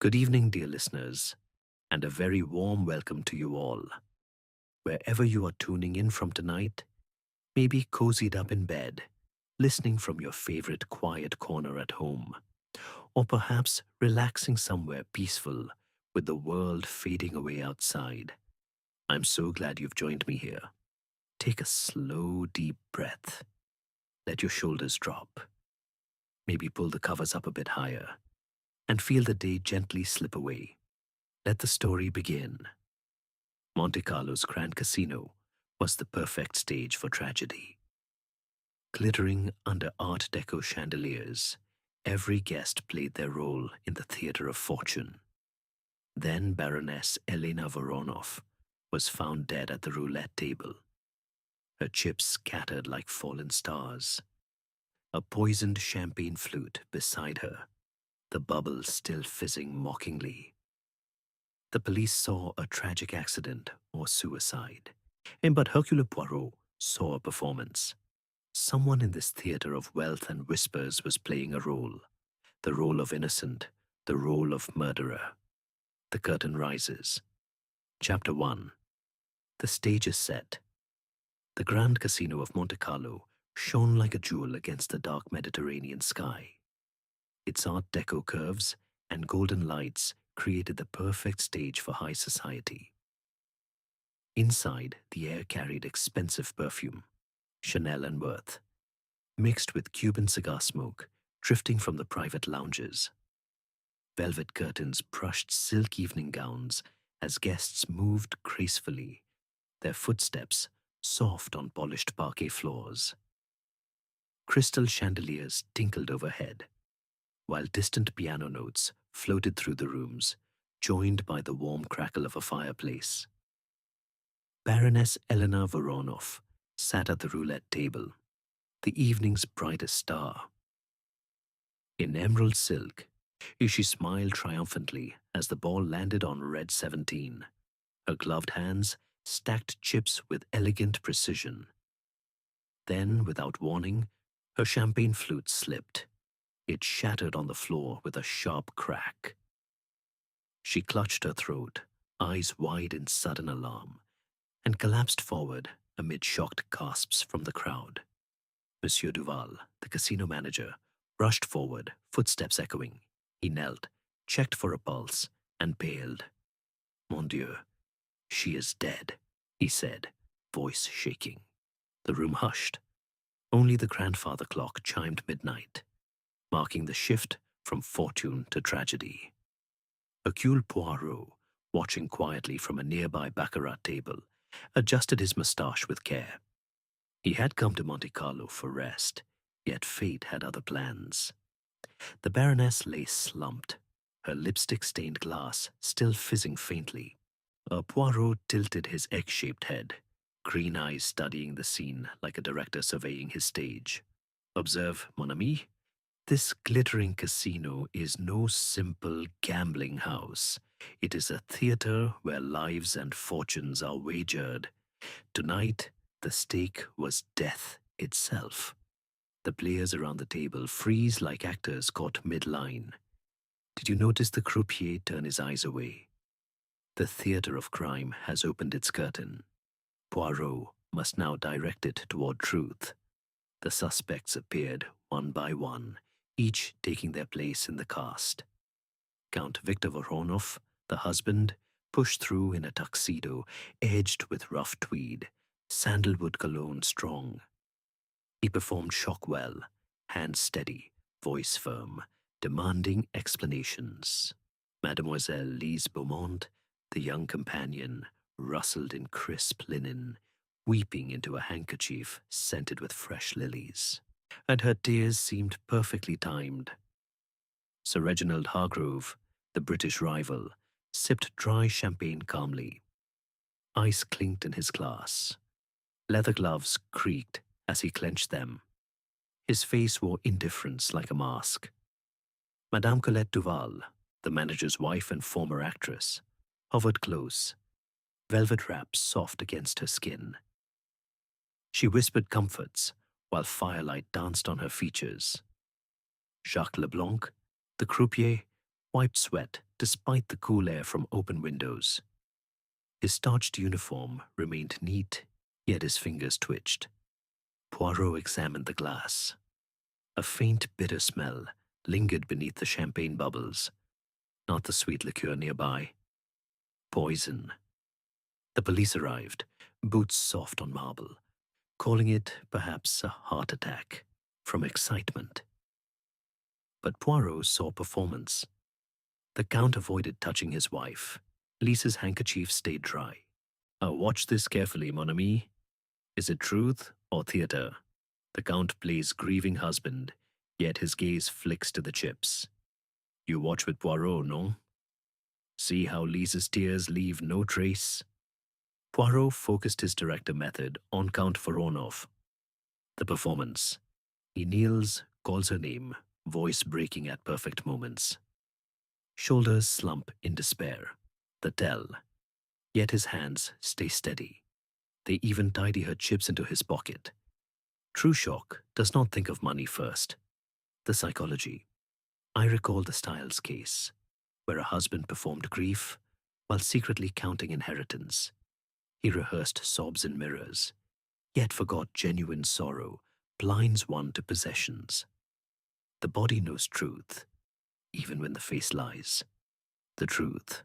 Good evening, dear listeners, and a very warm welcome to you all. Wherever you are tuning in from tonight, maybe cozied up in bed, listening from your favorite quiet corner at home, or perhaps relaxing somewhere peaceful with the world fading away outside. I'm so glad you've joined me here. Take a slow, deep breath. Let your shoulders drop. Maybe pull the covers up a bit higher and feel the day gently slip away. Let the story begin. Monte Carlo's Grand Casino was the perfect stage for tragedy. Glittering under Art Deco chandeliers, every guest played their role in the theater of fortune. Then Baroness Elena Voronov was found dead at the roulette table, her chips scattered like fallen stars. A poisoned champagne flute beside her, the bubbles still fizzing mockingly. The police saw a tragic accident or suicide, but Hercule Poirot saw a performance. Someone in this theater of wealth and whispers was playing a role, the role of innocent, the role of murderer. The curtain rises. Chapter 1. The stage is set. The Grand Casino of Monte Carlo shone like a jewel against the dark Mediterranean sky. Its Art Deco curves and golden lights created the perfect stage for high society. Inside, the air carried expensive perfume, Chanel and Worth, mixed with Cuban cigar smoke drifting from the private lounges. Velvet curtains brushed silk evening gowns as guests moved gracefully, their footsteps soft on polished parquet floors. Crystal chandeliers tinkled overhead, while distant piano notes floated through the rooms, joined by the warm crackle of a fireplace. Baroness Elena Voronov sat at the roulette table, the evening's brightest star. In emerald silk, she smiled triumphantly as the ball landed on red 17. Her gloved hands stacked chips with elegant precision. Then, without warning, her champagne flute slipped. It shattered on the floor with a sharp crack. She clutched her throat, eyes wide in sudden alarm, and collapsed forward amid shocked gasps from the crowd. Monsieur Duval, the casino manager, rushed forward, footsteps echoing. He knelt, checked for a pulse, and paled. Mon Dieu, she is dead, he said, voice shaking. The room hushed. Only the grandfather clock chimed midnight, marking the shift from fortune to tragedy. Hercule Poirot, watching quietly from a nearby baccarat table, adjusted his moustache with care. He had come to Monte Carlo for rest, yet fate had other plans. The Baroness lay slumped, her lipstick-stained glass still fizzing faintly. Poirot tilted his egg-shaped head, green eyes studying the scene like a director surveying his stage. Observe, mon ami, this glittering casino is no simple gambling house. It is a theater where lives and fortunes are wagered. Tonight, the stake was death itself. The players around the table freeze like actors caught mid-line. Did you notice the croupier turn his eyes away? The theater of crime has opened its curtain. Poirot must now direct it toward truth. The suspects appeared one by one, each taking their place in the cast. Count Victor Voronov, the husband, pushed through in a tuxedo edged with rough tweed, sandalwood cologne strong. He performed shock well, hands steady, voice firm, demanding explanations. Mademoiselle Lise Beaumont, the young companion, rustled in crisp linen, weeping into a handkerchief scented with fresh lilies, and her tears seemed perfectly timed. Sir Reginald Hargrove, the British rival, sipped dry champagne calmly. Ice clinked in his glass. Leather gloves creaked as he clenched them. His face wore indifference like a mask. Madame Colette Duval, the manager's wife and former actress, hovered close, velvet wraps soft against her skin. She whispered comforts while firelight danced on her features. Jacques Leblanc, the croupier, wiped sweat despite the cool air from open windows. His starched uniform remained neat, yet his fingers twitched. Poirot examined the glass. A faint, bitter smell lingered beneath the champagne bubbles, not the sweet liqueur nearby. Poison. The police arrived, boots soft on marble, calling it perhaps a heart attack from excitement. But Poirot saw performance. The Count avoided touching his wife. Lisa's handkerchief stayed dry. Watch this carefully, mon ami. Is it truth or theatre? The Count plays grieving husband, yet his gaze flicks to the chips. You watch with Poirot, no? See how Lisa's tears leave no trace? Poirot focused his director method on Count Voronov. The performance. He kneels, calls her name, voice breaking at perfect moments. Shoulders slump in despair. The tell. Yet his hands stay steady. They even tidy her chips into his pocket. True shock does not think of money first. The psychology. I recall the Styles case, where a husband performed grief while secretly counting inheritance. He rehearsed sobs in mirrors, yet forgot genuine sorrow blinds one to possessions. The body knows truth, even when the face lies. The truth.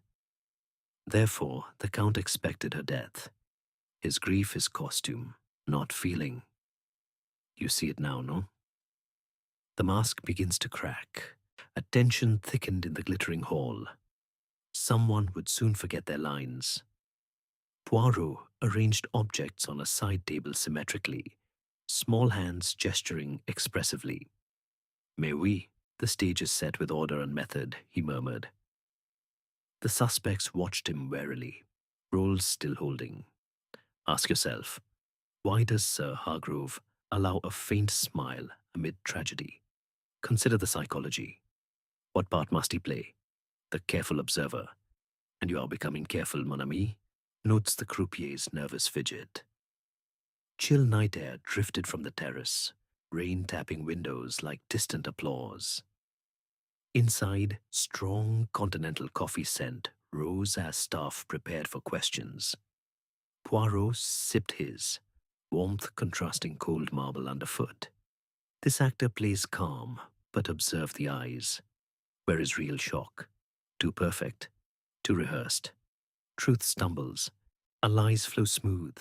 Therefore, the Count expected her death. His grief is costume, not feeling. You see it now, no? The mask begins to crack. A tension thickened in the glittering hall. Someone would soon forget their lines. Poirot arranged objects on a side table symmetrically, small hands gesturing expressively. Mais oui, the stage is set with order and method, he murmured. The suspects watched him warily, rolls still holding. Ask yourself, why does Sir Hargrove allow a faint smile amid tragedy? Consider the psychology. What part must he play? The careful observer. And you are becoming careful, mon ami, notes the croupier's nervous fidget. Chill night air drifted from the terrace, rain tapping windows like distant applause. Inside, strong continental coffee scent rose as staff prepared for questions. Poirot sipped his, warmth contrasting cold marble underfoot. This actor plays calm, but observe the eyes. Where is real shock? Too perfect, too rehearsed. Truth stumbles. Our lies flow smooth.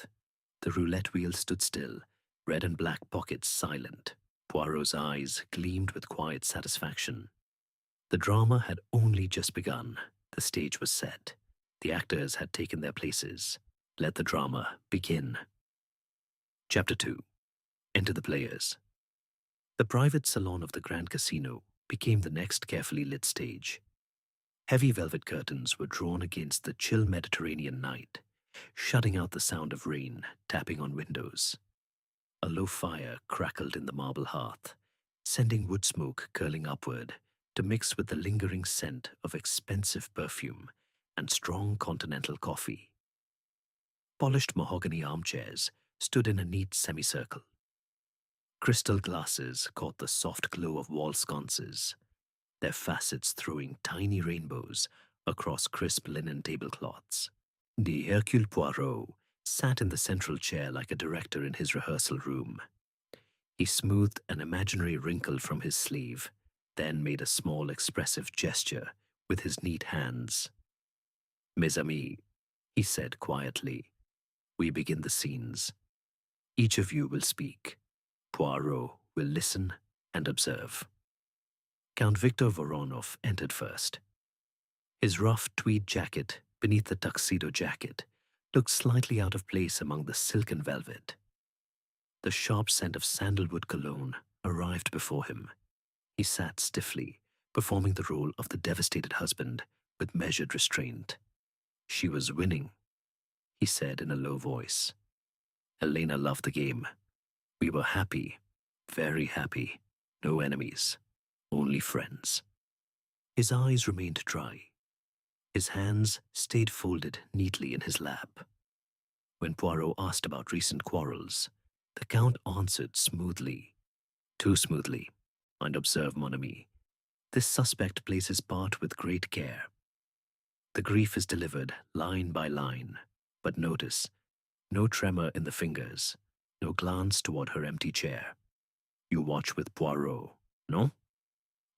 The roulette wheel stood still, red and black pockets silent. Poirot's eyes gleamed with quiet satisfaction. The drama had only just begun. The stage was set. The actors had taken their places. Let the drama begin. Chapter 2. Enter the players. The private salon of the Grand Casino became the next carefully lit stage. Heavy velvet curtains were drawn against the chill Mediterranean night, shutting out the sound of rain tapping on windows. A low fire crackled in the marble hearth, sending wood smoke curling upward to mix with the lingering scent of expensive perfume and strong continental coffee. Polished mahogany armchairs stood in a neat semicircle. Crystal glasses caught the soft glow of wall sconces, their facets throwing tiny rainbows across crisp linen tablecloths. The Hercule Poirot sat in the central chair like a director in his rehearsal room. He smoothed an imaginary wrinkle from his sleeve, then made a small expressive gesture with his neat hands. Mes amis, he said quietly, we begin the scenes. Each of you will speak. Poirot will listen and observe. Count Victor Voronov entered first. His rough tweed jacket beneath the tuxedo jacket looked slightly out of place among the silken velvet. The sharp scent of sandalwood cologne arrived before him. He sat stiffly, performing the role of the devastated husband with measured restraint. She was winning, he said in a low voice. Helena loved the game. We were happy, very happy. No enemies, only friends. His eyes remained dry. His hands stayed folded neatly in his lap. When Poirot asked about recent quarrels, the Count answered smoothly, too smoothly, and observe, mon ami, This suspect plays his part with great care. The grief is delivered line by line, but notice, no tremor in the fingers, no glance toward her empty chair. You watch with Poirot, no?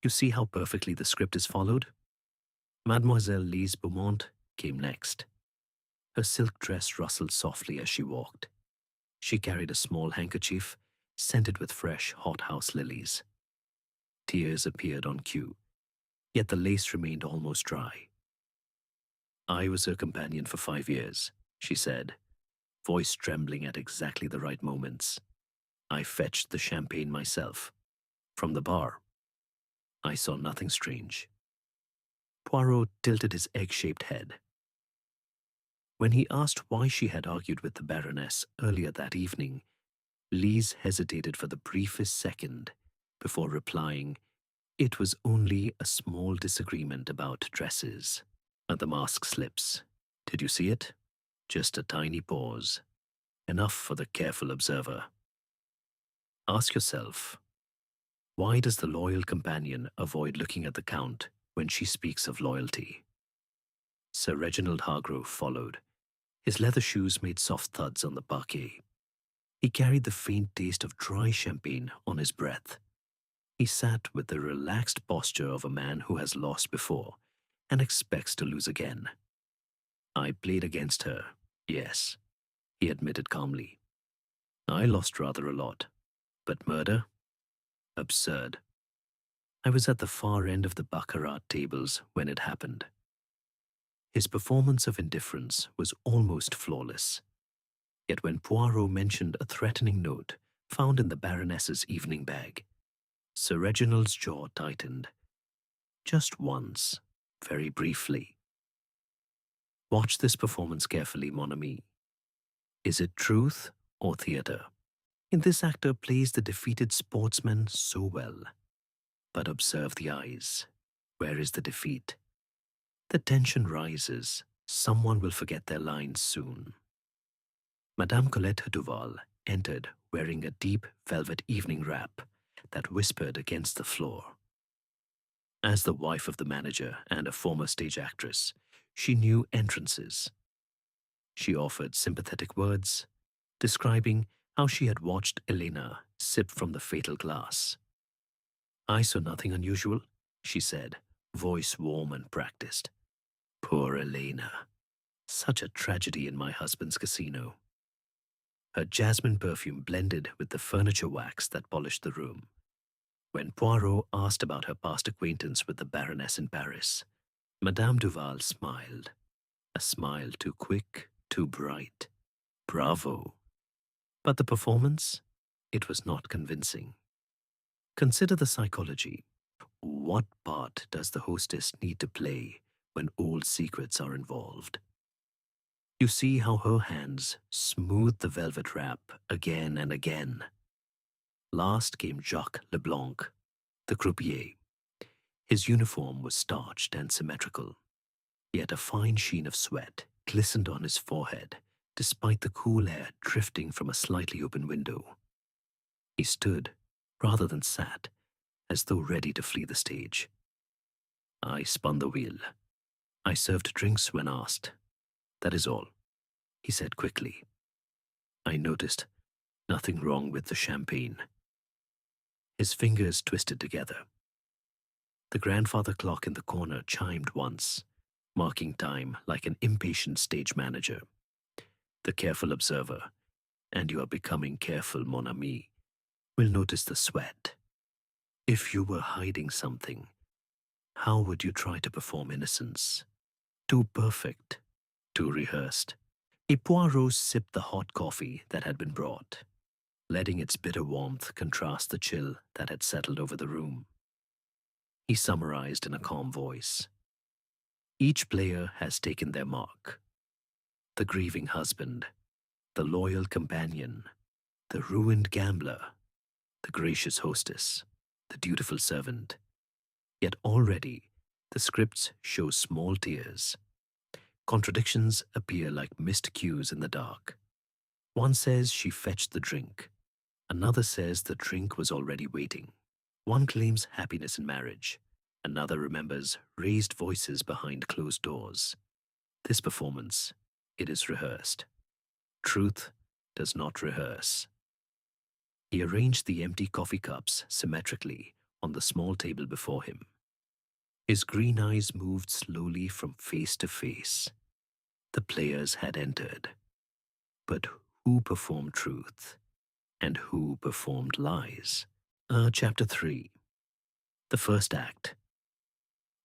You see how perfectly the script is followed? Mademoiselle Lise Beaumont came next. Her silk dress rustled softly as she walked. She carried a small handkerchief, scented with fresh hothouse lilies. Tears appeared on cue, yet the lace remained almost dry. I was her companion for 5 years, she said, voice trembling at exactly the right moments. I fetched the champagne myself, from the bar. I saw nothing strange. Poirot tilted his egg-shaped head. When he asked why she had argued with the Baroness earlier that evening, Lise hesitated for the briefest second before replying, "It was only a small disagreement about dresses." And the mask slips. Did you see it? Just a tiny pause. Enough for the careful observer. Ask yourself, why does the loyal companion avoid looking at the Count when she speaks of loyalty? Sir Reginald Hargrove followed. His leather shoes made soft thuds on the parquet. He carried the faint taste of dry champagne on his breath. He sat with the relaxed posture of a man who has lost before and expects to lose again. I played against her, yes, he admitted calmly. I lost rather a lot, but murder? Absurd. I was at the far end of the baccarat tables when it happened. His performance of indifference was almost flawless. Yet when Poirot mentioned a threatening note found in the Baroness's evening bag, Sir Reginald's jaw tightened. Just once, very briefly. Watch this performance carefully, mon ami. Is it truth or theatre? In this actor plays the defeated sportsman so well. But observe the eyes. Where is the defeat? The tension rises. Someone will forget their lines soon. Madame Colette Duval entered wearing a deep velvet evening wrap that whispered against the floor. As the wife of the manager and a former stage actress, she knew entrances. She offered sympathetic words, describing how she had watched Elena sip from the fatal glass. I saw nothing unusual, she said, voice warm and practiced. Poor Elena. Such a tragedy in my husband's casino. Her jasmine perfume blended with the furniture wax that polished the room. When Poirot asked about her past acquaintance with the Baroness in Paris, Madame Duval smiled. A smile too quick, too bright. Bravo. But the performance? It was not convincing. Consider the psychology. What part does the hostess need to play when old secrets are involved? You see how her hands smoothed the velvet wrap again and again. Last came Jacques Leblanc, the croupier. His uniform was starched and symmetrical, yet a fine sheen of sweat glistened on his forehead despite the cool air drifting from a slightly open window. He stood, rather than sat, as though ready to flee the stage. I spun the wheel. I served drinks when asked. That is all, he said quickly. I noticed nothing wrong with the champagne. His fingers twisted together. The grandfather clock in the corner chimed once, marking time like an impatient stage manager. The careful observer, and you are becoming careful, mon ami, will notice the sweat. If you were hiding something, how would you try to perform innocence? Too perfect, too rehearsed. A Poirot sipped the hot coffee that had been brought, letting its bitter warmth contrast the chill that had settled over the room. He summarized in a calm voice. Each player has taken their mark. The grieving husband, the loyal companion, the ruined gambler, the gracious hostess, the dutiful servant. Yet already, the scripts show small tears. Contradictions appear like missed cues in the dark. One says she fetched the drink. Another says the drink was already waiting. One claims happiness in marriage. Another remembers raised voices behind closed doors. This performance, it is rehearsed. Truth does not rehearse. He arranged the empty coffee cups symmetrically on the small table before him. His green eyes moved slowly from face to face. The players had entered. But who performed truth? And who performed lies? Chapter 3. The first act.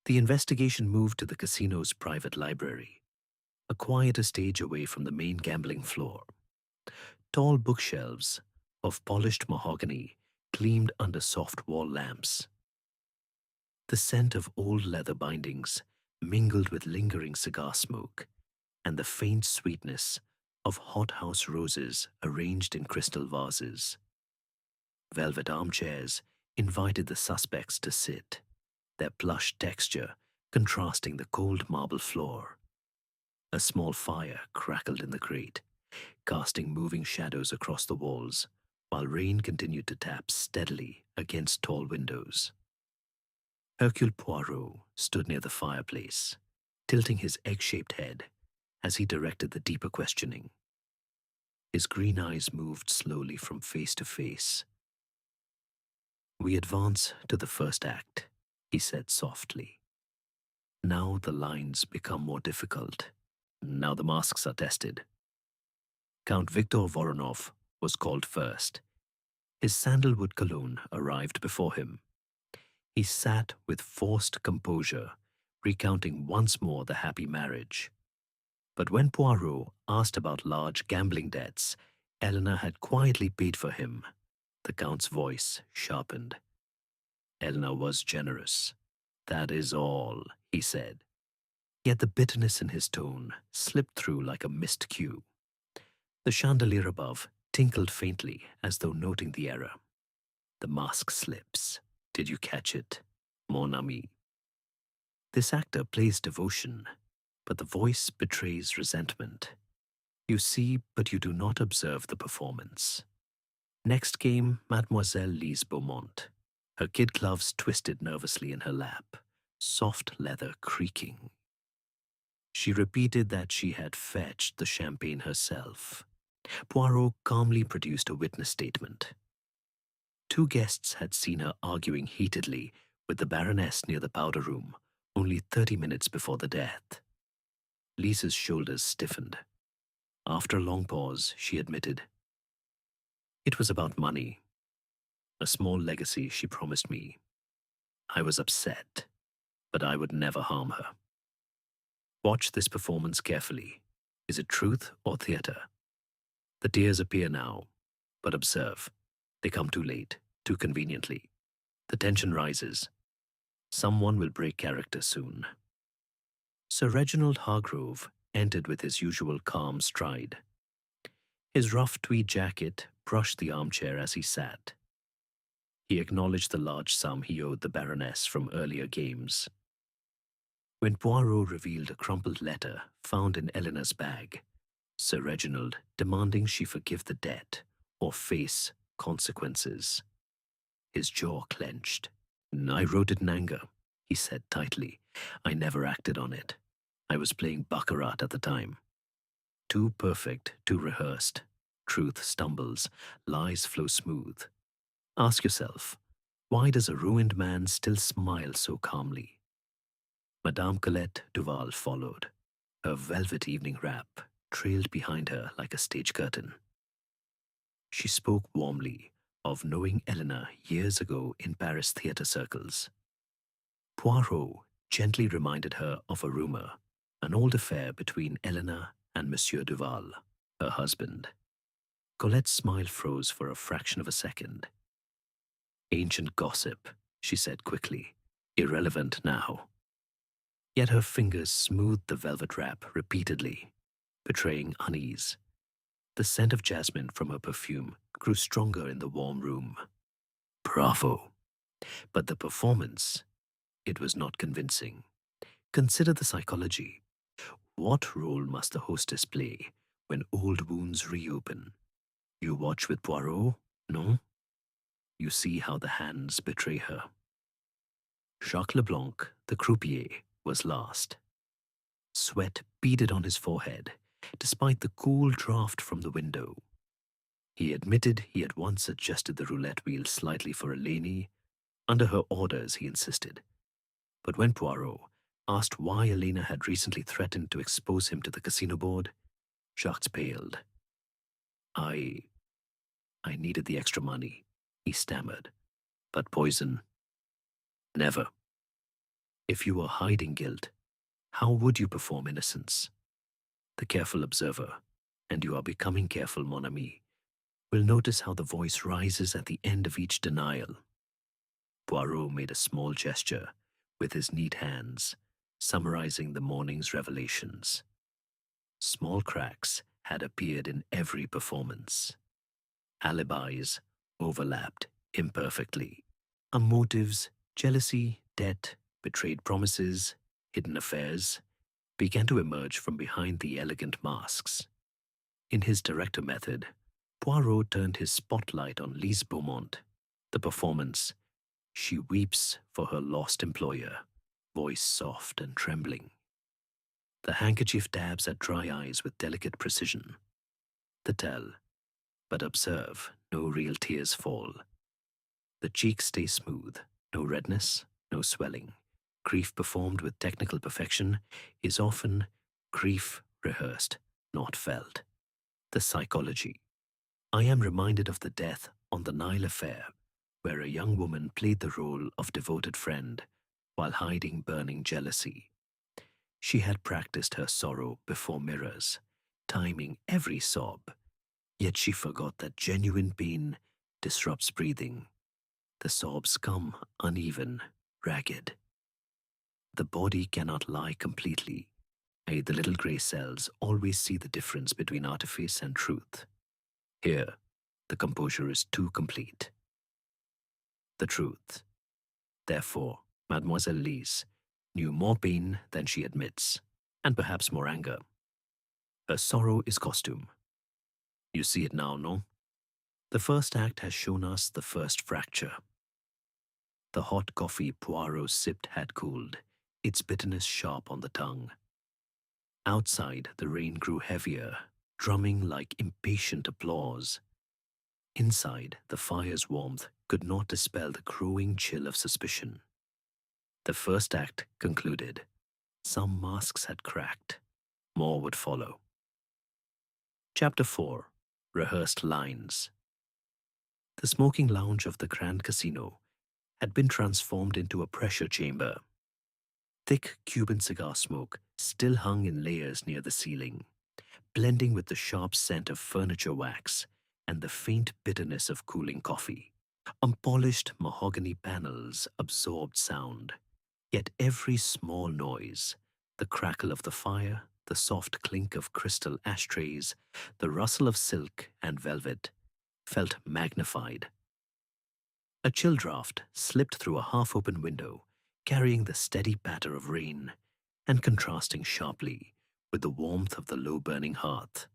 The investigation moved to the casino's private library, a quieter stage away from the main gambling floor. Tall bookshelves of polished mahogany gleamed under soft wall lamps. The scent of old leather bindings mingled with lingering cigar smoke and the faint sweetness of hothouse roses arranged in crystal vases. Velvet armchairs invited the suspects to sit, their plush texture contrasting the cold marble floor. A small fire crackled in the grate, casting moving shadows across the walls, while rain continued to tap steadily against tall windows. Hercule Poirot stood near the fireplace, tilting his egg-shaped head as he directed the deeper questioning. His green eyes moved slowly from face to face. "We advance to the first act," he said softly. "Now the lines become more difficult. Now the masks are tested." Count Victor Voronov was called first. His sandalwood cologne arrived before him. He sat with forced composure, recounting once more the happy marriage. But when Poirot asked about large gambling debts Eleanor had quietly paid for him, the Count's voice sharpened. "Eleanor was generous. That is all," he said. Yet the bitterness in his tone slipped through like a missed cue. The chandelier above tinkled faintly as though noting the error. "The mask slips. Did you catch it, mon ami?" This actor plays devotion, but the voice betrays resentment. You see, but you do not observe the performance. Next came Mademoiselle Lise Beaumont, her kid gloves twisted nervously in her lap, soft leather creaking. She repeated that she had fetched the champagne herself. Poirot calmly produced a witness statement. Two guests had seen her arguing heatedly with the Baroness near the powder room only 30 minutes before the death. Lisa's shoulders stiffened. After a long pause, she admitted, "It was about money. A small legacy she promised me. I was upset, but I would never harm her. Watch this performance carefully. Is it truth or theater?" The tears appear now, but observe. They come too late, too conveniently. The tension rises. Someone will break character soon. Sir Reginald Hargrove entered with his usual calm stride. His rough tweed jacket brushed the armchair as he sat. He acknowledged the large sum he owed the Baroness from earlier games. When Poirot revealed a crumpled letter found in Eleanor's bag, Sir Reginald demanding she forgive the debt or face consequences, his jaw clenched. "I wrote it in anger," he said tightly. "I never acted on it. I was playing baccarat at the time. Too perfect, too rehearsed. Truth stumbles, lies flow smooth. Ask yourself, why does a ruined man still smile so calmly?" Madame Colette Duval followed. Her velvet evening wrap trailed behind her like a stage curtain. She spoke warmly of knowing Eleanor years ago in Paris theatre circles. Poirot gently reminded her of a rumor, an old affair between Eleanor and Monsieur Duval, her husband. Colette's smile froze for a fraction of a second. "Ancient gossip," she said quickly, "irrelevant now." Yet her fingers smoothed the velvet wrap repeatedly, betraying unease. The scent of jasmine from her perfume grew stronger in the warm room. Bravo! But the performance, it was not convincing. Consider the psychology. What role must the hostess play when old wounds reopen? You watch with Poirot, no? You see how the hands betray her. Jacques Leblanc, the croupier, was last. Sweat beaded on his forehead, despite the cool draft from the window. He admitted he had once adjusted the roulette wheel slightly for Eleni. Under her orders, he insisted. But when Poirot asked why Elena had recently threatened to expose him to the casino board, Jacques paled. I needed the extra money, he stammered. But poison? Never. If you were hiding guilt, how would you perform innocence? The careful observer, and you are becoming careful, mon ami, will notice how the voice rises at the end of each denial. Poirot made a small gesture with his neat hands, summarizing the morning's revelations. Small cracks had appeared in every performance. Alibis overlapped imperfectly. Motives, jealousy, debt, betrayed promises, hidden affairs, began to emerge from behind the elegant masks. In his director method, Poirot turned his spotlight on Lise Beaumont. The performance, She Weeps for Her Lost Employer, voice soft and trembling. The handkerchief dabs at dry eyes with delicate precision. The tell, but observe, no real tears fall. The cheeks stay smooth, no redness, no swelling. Grief performed with technical perfection is often grief rehearsed, not felt. The psychology. I am reminded of the death on the Nile affair, where a young woman played the role of devoted friend while hiding burning jealousy. She had practiced her sorrow before mirrors, timing every sob, yet she forgot that genuine pain disrupts breathing. The sobs come uneven, ragged. The body cannot lie completely. The little grey cells always see the difference between artifice and truth. Here, the composure is too complete. The truth. Therefore, Mademoiselle Lise knew more pain than she admits, and perhaps more anger. Her sorrow is costume. You see it now, no? The first act has shown us the first fracture. The hot coffee Poirot sipped had cooled, its bitterness sharp on the tongue. Outside, the rain grew heavier, drumming like impatient applause. Inside, the fire's warmth could not dispel the growing chill of suspicion. The first act concluded. Some masks had cracked. More would follow. Chapter 4. Rehearsed Lines. The smoking lounge of the Grand Casino had been transformed into a pressure chamber. Thick Cuban cigar smoke still hung in layers near the ceiling, blending with the sharp scent of furniture wax and the faint bitterness of cooling coffee. Unpolished mahogany panels absorbed sound, yet every small noise, the crackle of the fire, the soft clink of crystal ashtrays, the rustle of silk and velvet, felt magnified. A chill draft slipped through a half-open window, carrying the steady patter of rain and contrasting sharply with the warmth of the low-burning hearth.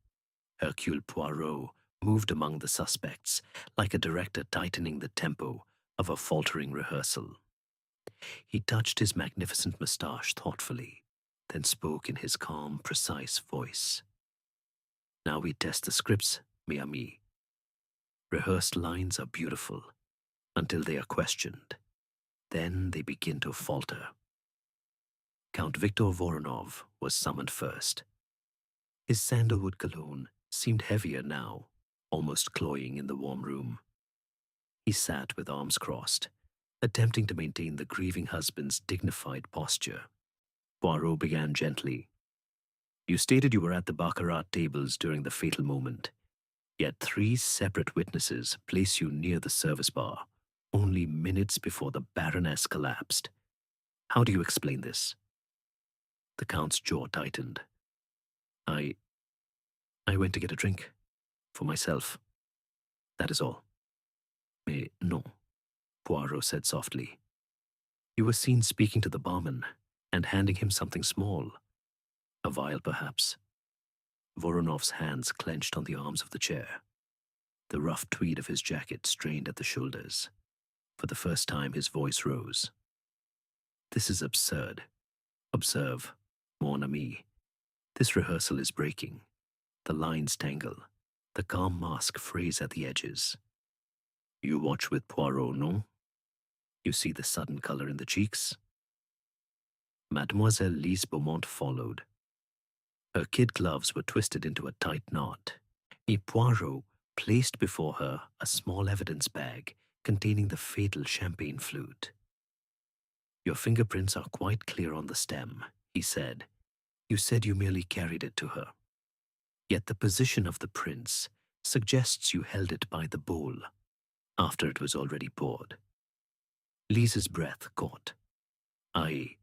Hercule Poirot moved among the suspects like a director tightening the tempo of a faltering rehearsal. He touched his magnificent moustache thoughtfully, then spoke in his calm, precise voice. Now we test the scripts, mes amis. Rehearsed lines are beautiful until they are questioned. Then they begin to falter. Count Victor Voronov was summoned first. His sandalwood cologne seemed heavier now, almost cloying in the warm room. He sat with arms crossed, attempting to maintain the grieving husband's dignified posture. Poirot began gently. You stated you were at the baccarat tables during the fatal moment, yet 3 separate witnesses place you near the service bar, only minutes before the Baroness collapsed. How do you explain this? The Count's jaw tightened. I went to get a drink. For myself. That is all. Mais non, Poirot said softly. You were seen speaking to the barman and handing him something small. A vial, perhaps. Voronov's hands clenched on the arms of the chair. The rough tweed of his jacket strained at the shoulders. For the first time, his voice rose. This is absurd. Observe, mon ami. This rehearsal is breaking. The lines tangle. The calm mask frays at the edges. You watch with Poirot, no? You see the sudden color in the cheeks? Mademoiselle Lise Beaumont followed. Her kid gloves were twisted into a tight knot. A Poirot placed before her a small evidence bag containing the fatal champagne flute. Your fingerprints are quite clear on the stem, he said. You said you merely carried it to her. Yet the position of the prints suggests you held it by the bowl after it was already poured. Lisa's breath caught. I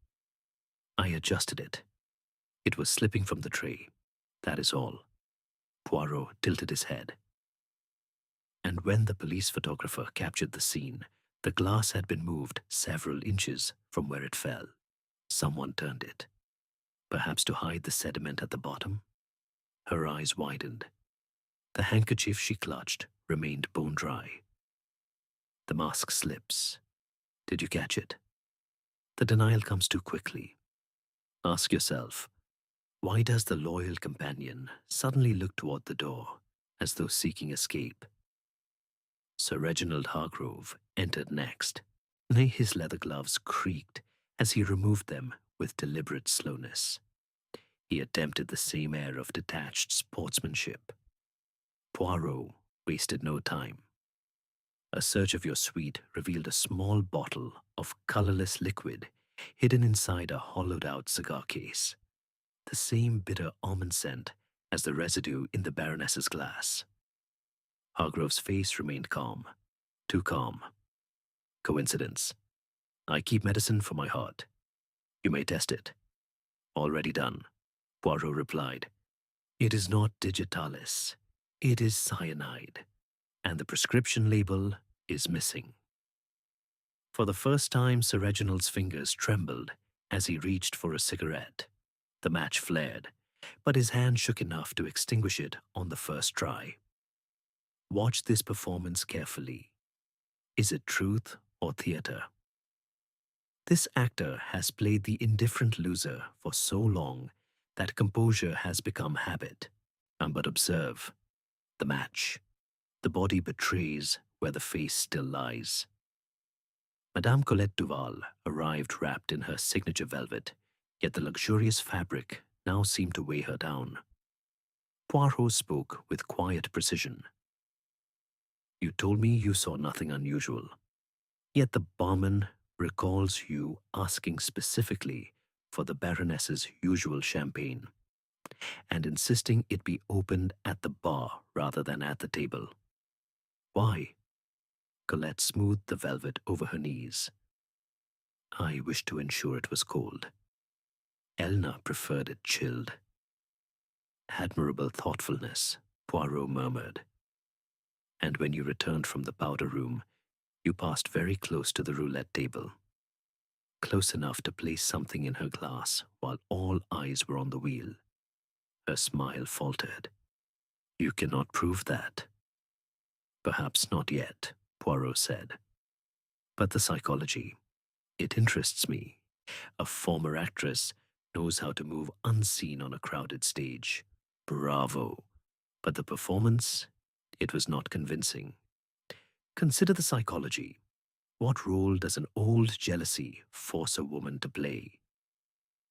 adjusted it. It was slipping from the tray. That is all. Poirot tilted his head. And when the police photographer captured the scene, the glass had been moved several inches from where it fell. Someone turned it. Perhaps to hide the sediment at the bottom? Her eyes widened. The handkerchief she clutched remained bone dry. The mask slips. Did you catch it? The denial comes too quickly. Ask yourself, why does the loyal companion suddenly look toward the door as though seeking escape? Sir Reginald Hargrove entered next. His leather gloves creaked as he removed them with deliberate slowness. He attempted the same air of detached sportsmanship. Poirot wasted no time. A search of your suite revealed a small bottle of colorless liquid hidden inside a hollowed-out cigar case. The same bitter almond scent as the residue in the Baroness's glass. Hargrove's face remained calm. Too calm. Coincidence. I keep medicine for my heart. You may test it. Already done, Poirot replied. It is not digitalis. It is cyanide. And the prescription label is missing. For the first time, Sir Reginald's fingers trembled as he reached for a cigarette. The match flared, but his hand shook enough to extinguish it on the first try. Watch this performance carefully. Is it truth or theater? This actor has played the indifferent loser for so long that composure has become habit. But observe, the match. The body betrays where the face still lies. Madame Colette Duval arrived wrapped in her signature velvet, yet the luxurious fabric now seemed to weigh her down. Poirot spoke with quiet precision. You told me you saw nothing unusual, yet the barman recalls you asking specifically for the Baroness's usual champagne and insisting it be opened at the bar rather than at the table. Why? Colette smoothed the velvet over her knees. I wished to ensure it was cold. Elna preferred it chilled. Admirable thoughtfulness, Poirot murmured. And when you returned from the powder room, you passed very close to the roulette table. Close enough to place something in her glass while all eyes were on the wheel. Her smile faltered. You cannot prove that. Perhaps not yet, Poirot said. But the psychology, it interests me. A former actress knows how to move unseen on a crowded stage. Bravo. But the performance, it was not convincing. Consider the psychology. What role does an old jealousy force a woman to play?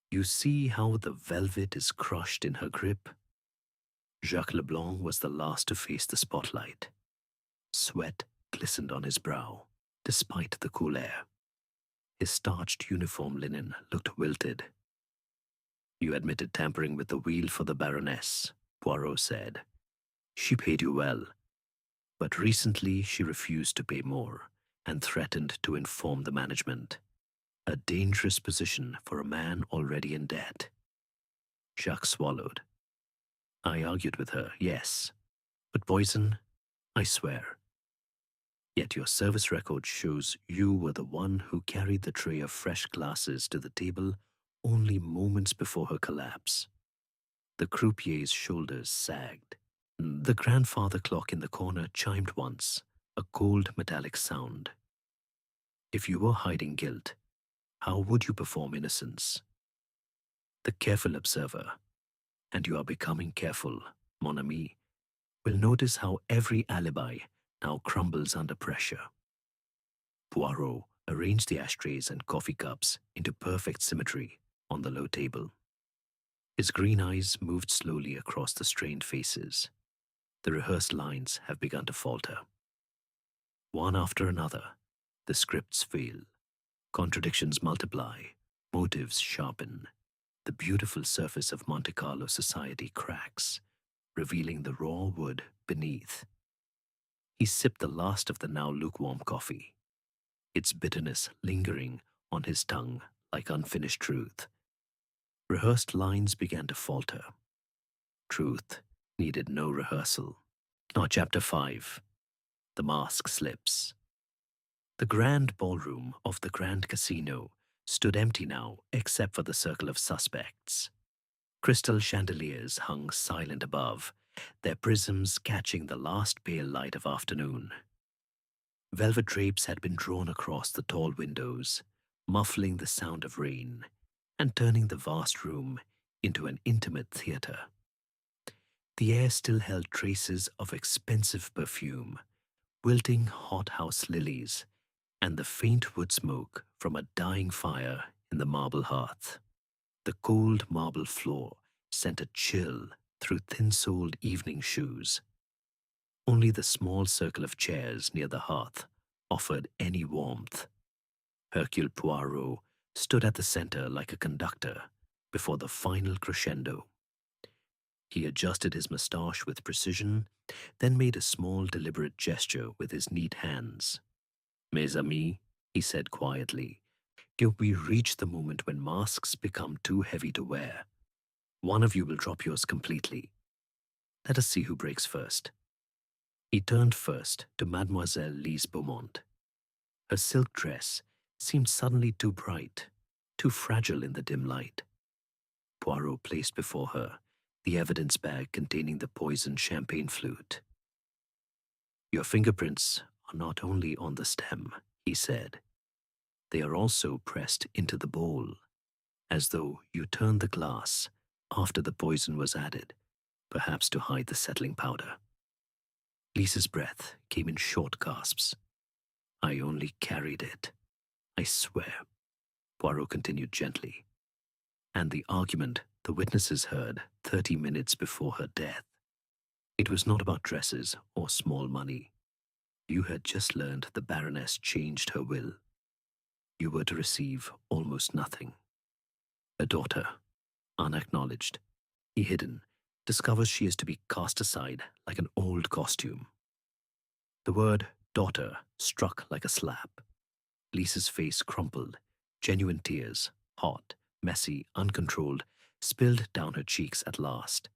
You see how the velvet is crushed in her grip? Jacques Leblanc was the last to face the spotlight. Sweat glistened on his brow, despite the cool air. His starched uniform linen looked wilted. You admitted tampering with the wheel for the Baroness, Poirot said. She paid you well, but recently she refused to pay more and threatened to inform the management. A dangerous position for a man already in debt. Jacques swallowed. I argued with her, yes, but poison, I swear. Yet your service record shows you were the one who carried the tray of fresh glasses to the table only moments before her collapse. The croupier's shoulders sagged. The grandfather clock in the corner chimed once, a cold metallic sound. If you were hiding guilt, how would you perform innocence? The careful observer, and you are becoming careful, mon ami, will notice how every alibi now crumbles under pressure. Poirot arranged the ashtrays and coffee cups into perfect symmetry on the low table. His green eyes moved slowly across the strained faces. The rehearsed lines have begun to falter. One after another, the scripts fail. Contradictions multiply, motives sharpen. The beautiful surface of Monte Carlo society cracks, revealing the raw wood beneath. He sipped the last of the now lukewarm coffee, its bitterness lingering on his tongue like unfinished truth. Rehearsed lines began to falter. Truth needed no rehearsal. Now, Chapter 5. The Mask Slips. The grand ballroom of the Grand Casino stood empty now except for the circle of suspects. Crystal chandeliers hung silent above, their prisms catching the last pale light of afternoon. Velvet drapes had been drawn across the tall windows, muffling the sound of rain and turning the vast room into an intimate theater. The air still held traces of expensive perfume, wilting hothouse lilies, and the faint wood smoke from a dying fire in the marble hearth. The cold marble floor sent a chill through thin-soled evening shoes. Only the small circle of chairs near the hearth offered any warmth. Hercule Poirot stood at the center like a conductor before the final crescendo. He adjusted his moustache with precision, then made a small deliberate gesture with his neat hands. Mes amis, he said quietly, we reach the moment when masks become too heavy to wear. One of you will drop yours completely. Let us see who breaks first. He turned first to Mademoiselle Lise Beaumont. Her silk dress seemed suddenly too bright, too fragile in the dim light. Poirot placed before her the evidence bag containing the poisoned champagne flute. Your fingerprints are not only on the stem, he said. They are also pressed into the bowl, as though you turned the glass after the poison was added, perhaps to hide the settling powder. Lisa's breath came in short gasps. I only carried it. I swear, Poirot continued gently. And the argument the witnesses heard 30 minutes before her death. It was not about dresses or small money. You had just learned the Baroness changed her will. You were to receive almost nothing. A daughter, unacknowledged, hidden, discovers she is to be cast aside like an old costume. The word daughter struck like a slap. Lisa's face crumpled, genuine tears, hot, messy, uncontrolled, spilled down her cheeks at last.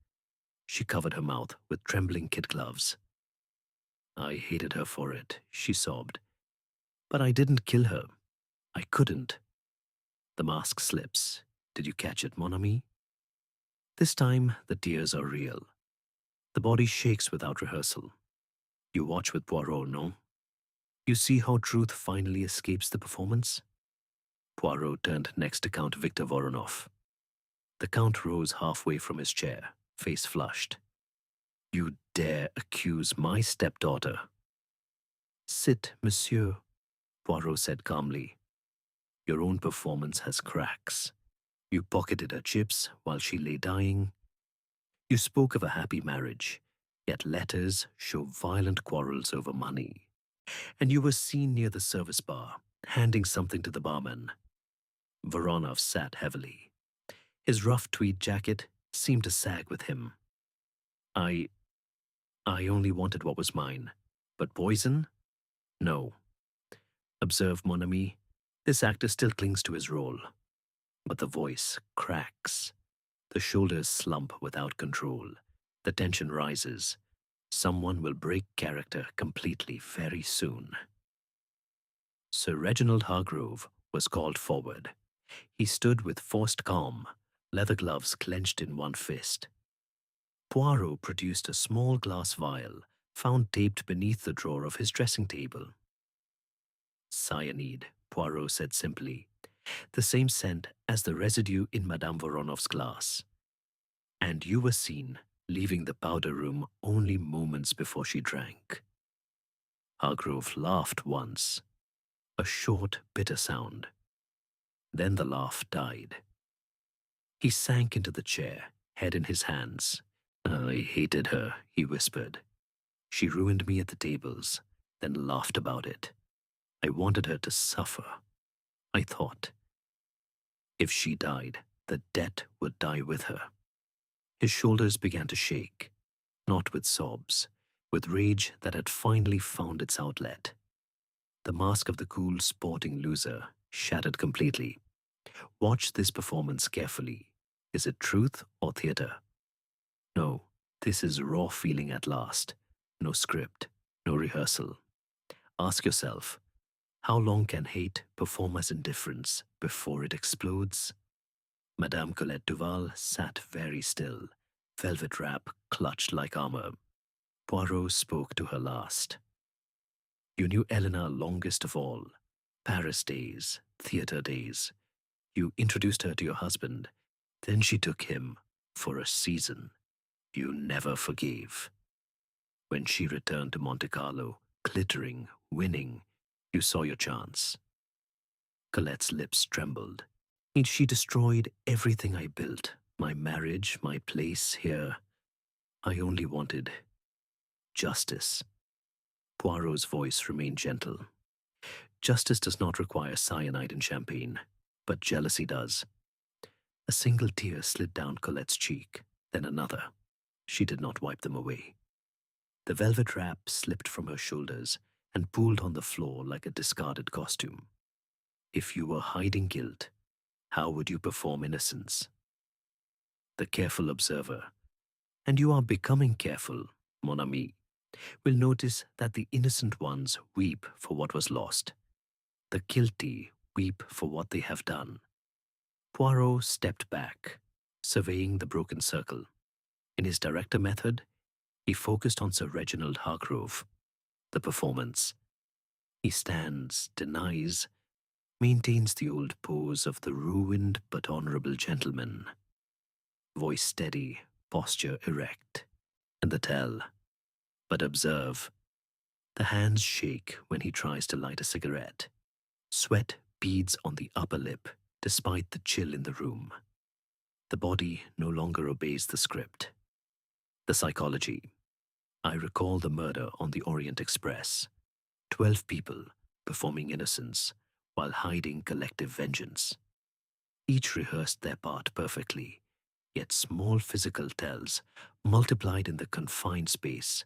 She covered her mouth with trembling kid gloves. I hated her for it, she sobbed. But I didn't kill her. I couldn't. The mask slips. Did you catch it, mon ami? This time, the tears are real. The body shakes without rehearsal. You watch with Poirot, no? You see how truth finally escapes the performance? Poirot turned next to Count Victor Voronoff. The Count rose halfway from his chair, face flushed. You dare accuse my stepdaughter? Sit, monsieur, Poirot said calmly. Your own performance has cracks. You pocketed her chips while she lay dying. You spoke of a happy marriage, yet letters show violent quarrels over money. And you were seen near the service bar, handing something to the barman. Voronoff sat heavily. His rough tweed jacket seemed to sag with him. I only wanted what was mine. But poison? No. Observe, mon ami, this actor still clings to his role. But the voice cracks. The shoulders slump without control. The tension rises. Someone will break character completely very soon. Sir Reginald Hargrove was called forward. He stood with forced calm, leather gloves clenched in one fist. Poirot produced a small glass vial, found taped beneath the drawer of his dressing table. Cyanide, Poirot said simply. the same scent as the residue in Madame Voronov's glass. And you were seen leaving the powder room only moments before she drank. Hargrove laughed once, a short, bitter sound. Then the laugh died. He sank into the chair, head in his hands. I hated her, he whispered. She ruined me at the tables, then laughed about it. I wanted her to suffer. I thought, if she died, the debt would die with her. His shoulders began to shake, not with sobs, with rage that had finally found its outlet. The mask of the cool sporting loser shattered completely. Watch this performance carefully. Is it truth or theater? No, this is raw feeling at last. No script, no rehearsal. Ask yourself, how long can hate perform as indifference before it explodes? Madame Colette Duval sat very still, velvet wrap clutched like armor. Poirot spoke to her last. You knew Elena longest of all. Paris days, theater days. You introduced her to your husband. Then she took him for a season. You never forgave. When she returned to Monte Carlo, glittering, winning, you saw your chance. Colette's lips trembled. She destroyed everything I built, my marriage, my place here. I only wanted justice. Poirot's voice remained gentle. Justice does not require cyanide and champagne, but jealousy does. A single tear slid down Colette's cheek, then another. She did not wipe them away. The velvet wrap slipped from her shoulders and pooled on the floor like a discarded costume. If you were hiding guilt, how would you perform innocence? The careful observer, and you are becoming careful, mon ami, will notice that the innocent ones weep for what was lost. The guilty weep for what they have done. Poirot stepped back, surveying the broken circle. In his director method, he focused on Sir Reginald Hargrove. The performance. He stands, denies, maintains the old pose of the ruined but honorable gentleman. Voice steady, posture erect. And the tell. But observe. The hands shake when he tries to light a cigarette. Sweat beads on the upper lip, despite the chill in the room. The body no longer obeys the script. The psychology. I recall the murder on the Orient Express. 12 people performing innocence while hiding collective vengeance. Each rehearsed their part perfectly, yet small physical tells multiplied in the confined space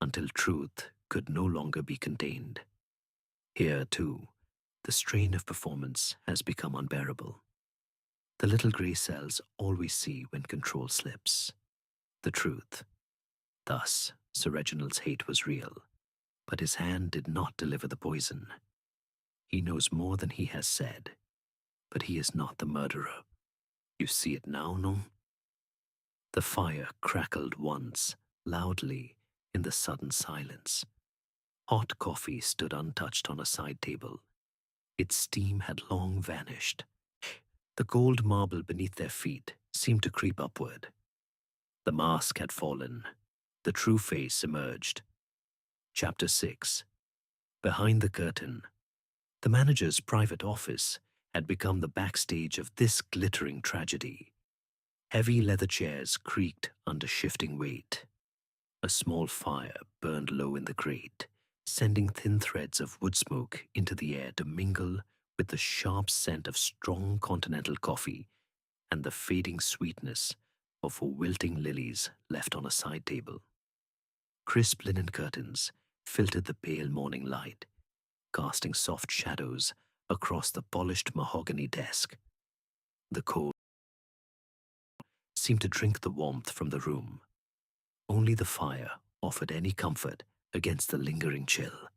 until truth could no longer be contained. Here, too, the strain of performance has become unbearable. The little grey cells always see when control slips. The truth. Thus, Sir Reginald's hate was real, but his hand did not deliver the poison. He knows more than he has said, but he is not the murderer. You see it now, no? The fire crackled once, loudly, in the sudden silence. Hot coffee stood untouched on a side table. Its steam had long vanished. The cold marble beneath their feet seemed to creep upward. The mask had fallen. The true face emerged. Chapter 6. Behind the curtain. The manager's private office had become the backstage of this glittering tragedy. Heavy leather chairs creaked under shifting weight. A small fire burned low in the grate, sending thin threads of wood smoke into the air to mingle with the sharp scent of strong continental coffee and the fading sweetness of wilting lilies left on a side table. Crisp linen curtains filtered the pale morning light, casting soft shadows across the polished mahogany desk. The cold seemed to drink the warmth from the room. Only the fire offered any comfort against the lingering chill.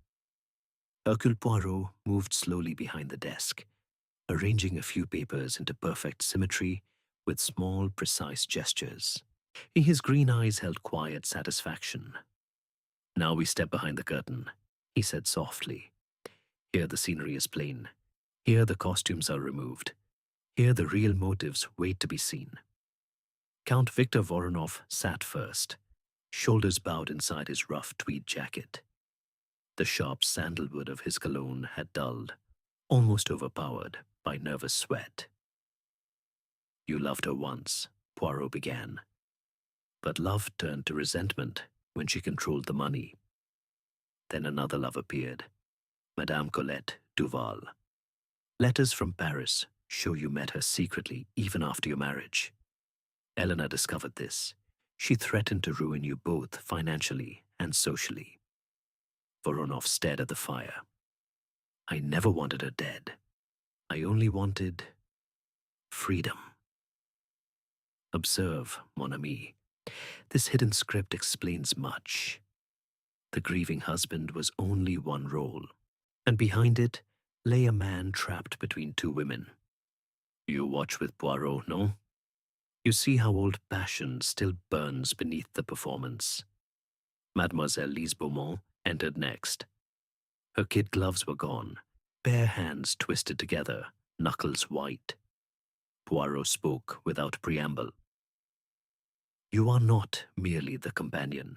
Hercule Poirot moved slowly behind the desk, arranging a few papers into perfect symmetry with small, precise gestures. His green eyes held quiet satisfaction. Now we step behind the curtain, he said softly. Here the scenery is plain. Here the costumes are removed. Here the real motives wait to be seen. Count Victor Voronov sat first, shoulders bowed inside his rough tweed jacket. The sharp sandalwood of his cologne had dulled, almost overpowered by nervous sweat. You loved her once, Poirot began. But love turned to resentment when she controlled the money. Then another love appeared, Madame Colette Duval. Letters from Paris show you met her secretly even after your marriage. Eleanor discovered this. She threatened to ruin you both financially and socially. Voronov stared at the fire. I never wanted her dead. I only wanted freedom. Observe, mon ami. This hidden script explains much. The grieving husband was only one role, and behind it lay a man trapped between two women. You watch with Poirot, no? You see how old passion still burns beneath the performance. Mademoiselle Lise Beaumont entered next. Her kid gloves were gone, bare hands twisted together, knuckles white. Poirot spoke without preamble. You are not merely the companion.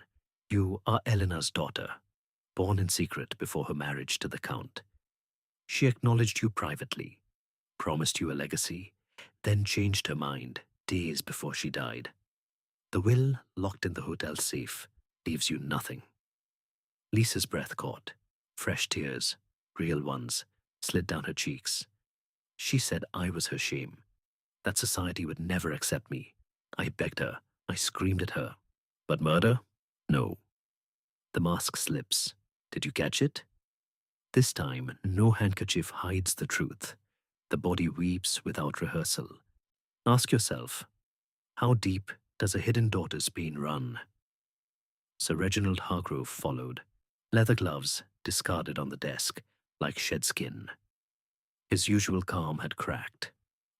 You are Eleanor's daughter, born in secret before her marriage to the Count. She acknowledged you privately, promised you a legacy, then changed her mind days before she died. The will, locked in the hotel safe, leaves you nothing. Lisa's breath caught. Fresh tears, real ones, slid down her cheeks. She said I was her shame, that society would never accept me. I begged her. I screamed at her. But murder? No. The mask slips. Did you catch it? This time, no handkerchief hides the truth. The body weeps without rehearsal. Ask yourself, how deep does a hidden daughter's pain run? Sir Reginald Hargrove followed, leather gloves discarded on the desk like shed skin. His usual calm had cracked.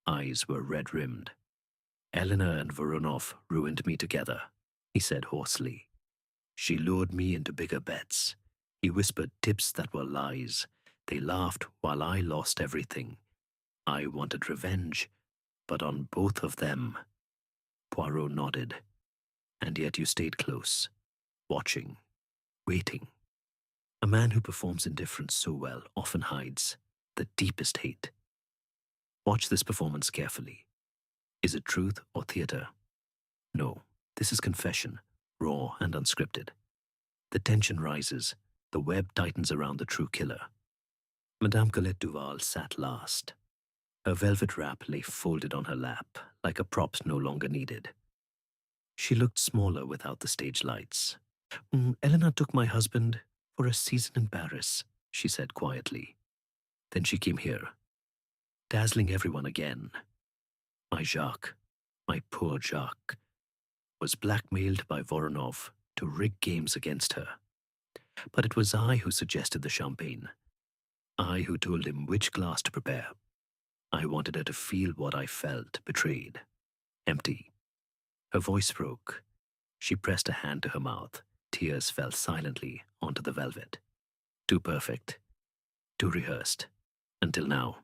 Eyes were red-rimmed. Eleanor and Voronov ruined me together, he said hoarsely. She lured me into bigger bets. He whispered tips that were lies. They laughed while I lost everything. I wanted revenge, but on both of them. Poirot nodded. And yet you stayed close, watching, waiting. A man who performs indifference so well often hides the deepest hate. Watch this performance carefully. Is it truth or theater? No, this is confession, raw and unscripted. The tension rises, the web tightens around the true killer. Madame Colette Duval sat last. Her velvet wrap lay folded on her lap, like a prop no longer needed. She looked smaller without the stage lights. Eleanor took my husband for a season in Paris, she said quietly. Then she came here, dazzling everyone again. My Jacques, my poor Jacques, was blackmailed by Voronov to rig games against her. But it was I who suggested the champagne. I who told him which glass to prepare. I wanted her to feel what I felt, betrayed, empty. Her voice broke. She pressed a hand to her mouth. Tears fell silently onto the velvet. Too perfect, too rehearsed, until now.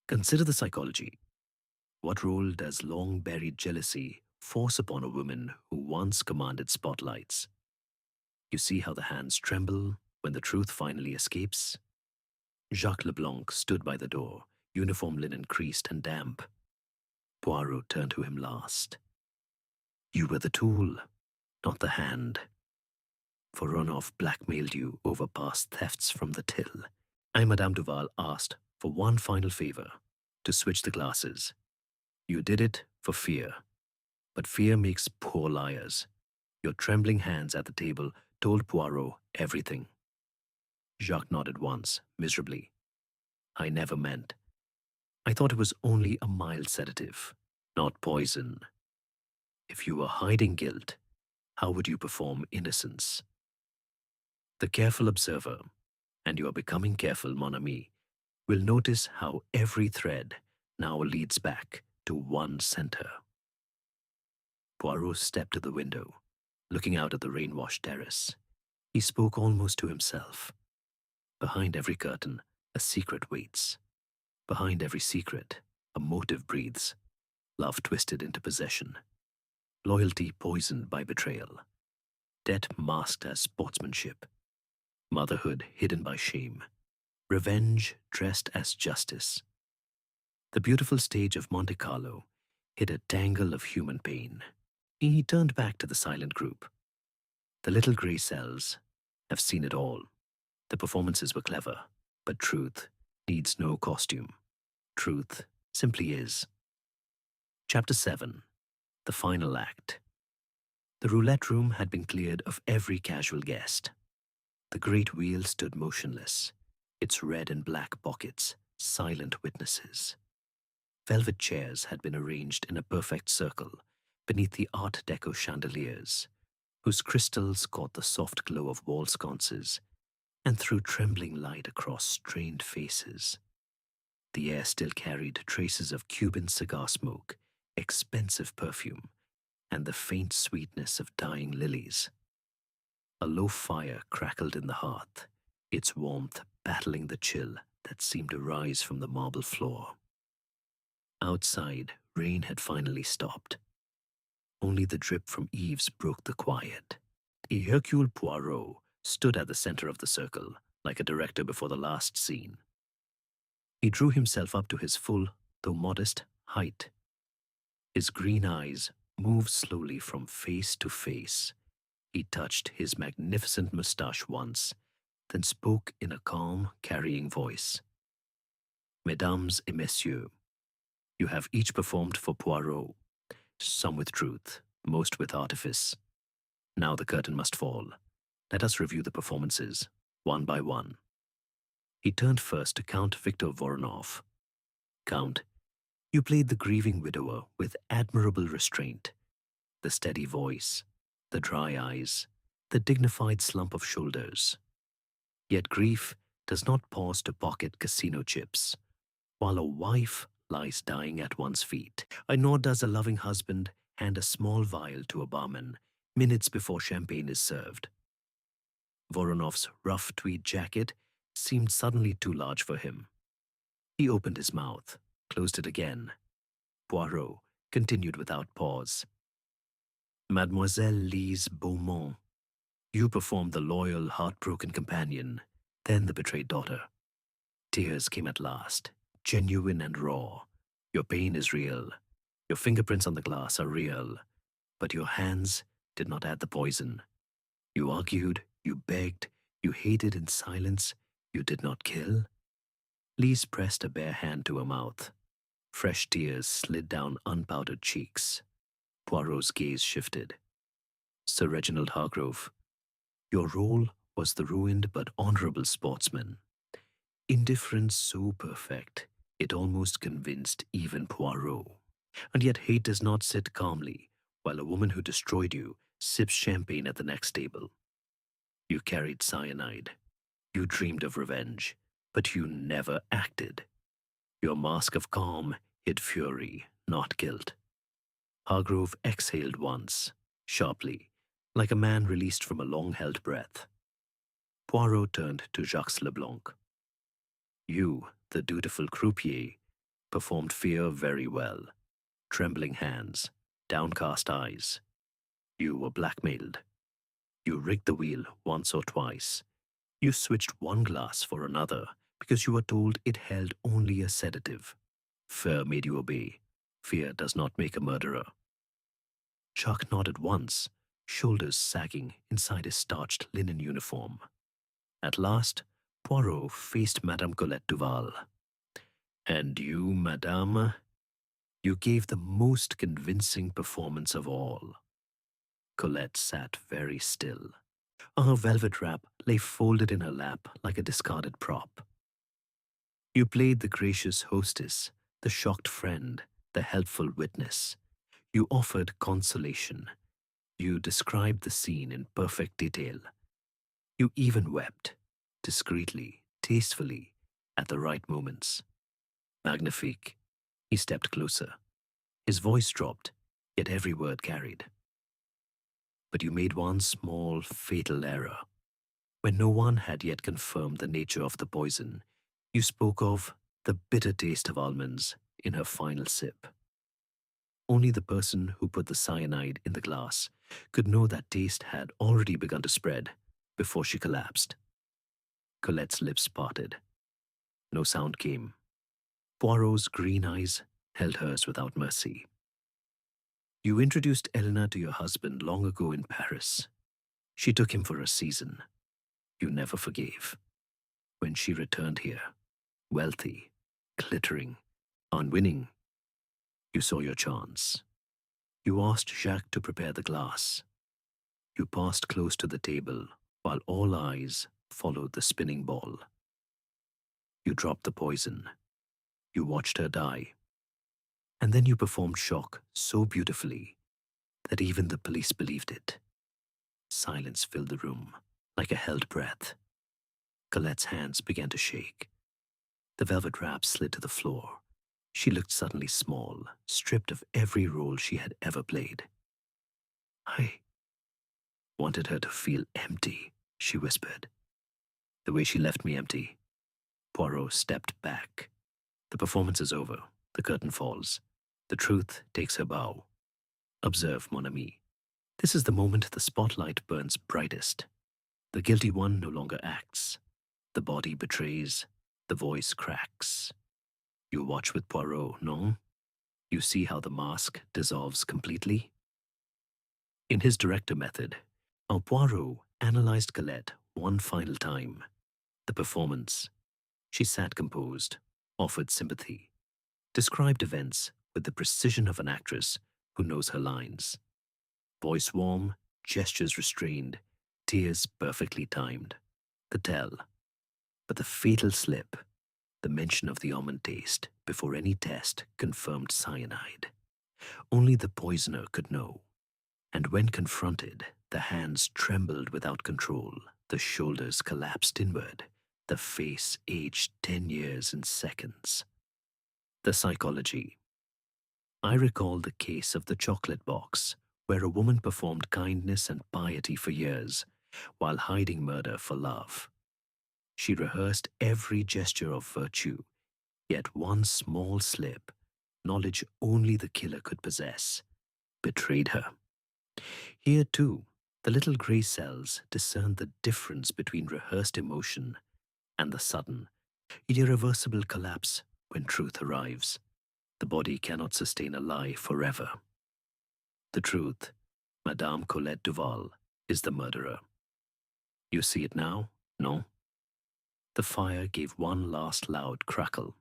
Consider the psychology. What role does long-buried jealousy force upon a woman who once commanded spotlights? You see how the hands tremble when the truth finally escapes? Jacques Leblanc stood by the door, uniform linen creased and damp. Poirot turned to him last. You were the tool, not the hand. Voronov blackmailed you over past thefts from the till. I, Madame Duval, asked for one final favor, to switch the glasses. You did it for fear. But fear makes poor liars. Your trembling hands at the table told Poirot everything. Jacques nodded once, miserably. I never meant. I thought it was only a mild sedative, not poison. If you were hiding guilt, how would you perform innocence? The careful observer, and you are becoming careful, mon ami, will notice how every thread now leads back to one center. Poirot stepped to the window, looking out at the rain-washed terrace. He spoke almost to himself. Behind every curtain, a secret waits. Behind every secret, a motive breathes, love twisted into possession, loyalty poisoned by betrayal, debt masked as sportsmanship, motherhood hidden by shame, revenge dressed as justice. The beautiful stage of Monte Carlo hid a tangle of human pain. He turned back to the silent group. The little grey cells have seen it all. The performances were clever, but truth needs no costume. Truth simply is. Chapter 7. The Final Act. The roulette room had been cleared of every casual guest. The great wheel stood motionless, its red and black pockets silent witnesses. Velvet chairs had been arranged in a perfect circle beneath the Art Deco chandeliers, whose crystals caught the soft glow of wall sconces and threw trembling light across strained faces. The air still carried traces of Cuban cigar smoke, expensive perfume, and the faint sweetness of dying lilies. A low fire crackled in the hearth, its warmth battling the chill that seemed to rise from the marble floor. Outside, rain had finally stopped. Only the drip from eaves broke the quiet. Hercule Poirot stood at the center of the circle, like a director before the last scene. He drew himself up to his full, though modest, height. His green eyes moved slowly from face to face. He touched his magnificent mustache once, then spoke in a calm, carrying voice. Mesdames et messieurs, you have each performed for Poirot, some with truth, most with artifice. Now the curtain must fall. Let us review the performances, one by one. He turned first to Count Victor Voronoff. Count, you played the grieving widower with admirable restraint. The steady voice, the dry eyes, the dignified slump of shoulders. Yet grief does not pause to pocket casino chips, while a wife lies dying at one's feet. Nor does a loving husband hand a small vial to a barman minutes before champagne is served. Voronoff's rough tweed jacket seemed suddenly too large for him. He opened his mouth, closed it again. Poirot continued without pause. Mademoiselle Lise Beaumont, you performed the loyal, heartbroken companion, then the betrayed daughter. Tears came at last, genuine and raw. Your pain is real. Your fingerprints on the glass are real. But your hands did not add the poison. You argued, you begged, you hated in silence, you did not kill. Lise pressed a bare hand to her mouth. Fresh tears slid down unpowdered cheeks. Poirot's gaze shifted. Sir Reginald Hargrove, your role was the ruined but honorable sportsman. Indifference so perfect, it almost convinced even Poirot. And yet hate does not sit calmly, while a woman who destroyed you sips champagne at the next table. You carried cyanide. You dreamed of revenge, but you never acted. Your mask of calm hid fury, not guilt. Hargrove exhaled once, sharply, like a man released from a long-held breath. Poirot turned to Jacques Leblanc. You, the dutiful croupier, performed fear very well. Trembling hands, downcast eyes. You were blackmailed. You rigged the wheel once or twice. You switched one glass for another because you were told it held only a sedative. Fear made you obey. Fear does not make a murderer. Jacques nodded once, shoulders sagging inside his starched linen uniform. At last, Poirot faced Madame Colette Duval. And you, Madame, you gave the most convincing performance of all. Colette sat very still. Her velvet wrap lay folded in her lap like a discarded prop. You played the gracious hostess, the shocked friend, the helpful witness. You offered consolation. You described the scene in perfect detail. You even wept, discreetly, tastefully, at the right moments. Magnifique. He stepped closer. His voice dropped, yet every word carried. But you made one small, fatal error. When no one had yet confirmed the nature of the poison, you spoke of the bitter taste of almonds in her final sip. Only the person who put the cyanide in the glass could know that taste had already begun to spread before she collapsed. Colette's lips parted. No sound came. Poirot's green eyes held hers without mercy. You introduced Elena to your husband long ago in Paris. She took him for a season. You never forgave. When she returned here, wealthy, glittering, unwinning, you saw your chance. You asked Jacques to prepare the glass. You passed close to the table while all eyes followed the spinning ball. You dropped the poison. You watched her die. And then you performed shock so beautifully that even the police believed it. Silence filled the room, like a held breath. Colette's hands began to shake. The velvet wrap slid to the floor. She looked suddenly small, stripped of every role she had ever played. I wanted her to feel empty, she whispered. The way she left me empty. Poirot stepped back. The performance is over. The curtain falls. The truth takes her bow. Observe, mon ami. This is the moment the spotlight burns brightest. The guilty one no longer acts. The body betrays. The voice cracks. You watch with Poirot, no? You see how the mask dissolves completely? In his director method, our Poirot analyzed Colette one final time. The performance. She sat composed, offered sympathy, described events with the precision of an actress who knows her lines. Voice warm, gestures restrained, tears perfectly timed. The tell. But the fatal slip, the mention of the almond taste before any test confirmed cyanide. Only the poisoner could know. And when confronted, the hands trembled without control, the shoulders collapsed inward, the face aged 10 years in seconds. The psychology. I recall the case of the chocolate box, where a woman performed kindness and piety for years, while hiding murder for love. She rehearsed every gesture of virtue, yet one small slip, knowledge only the killer could possess, betrayed her. Here, too, the little grey cells discerned the difference between rehearsed emotion and the sudden, irreversible collapse when truth arrives. The body cannot sustain a lie forever. The truth, Madame Colette Duval, is the murderer. You see it now, no? The fire gave one last loud crackle.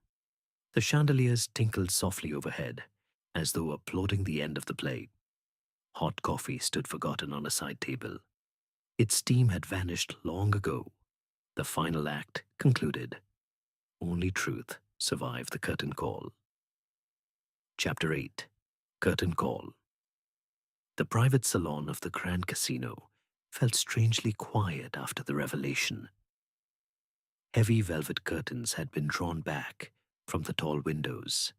The chandeliers tinkled softly overhead, as though applauding the end of the play. Hot coffee stood forgotten on a side table. Its steam had vanished long ago. The final act concluded. Only truth survived the curtain call. Chapter 8. Curtain Call. The private salon of the Grand Casino felt strangely quiet after the revelation. Heavy velvet curtains had been drawn back from the tall windows,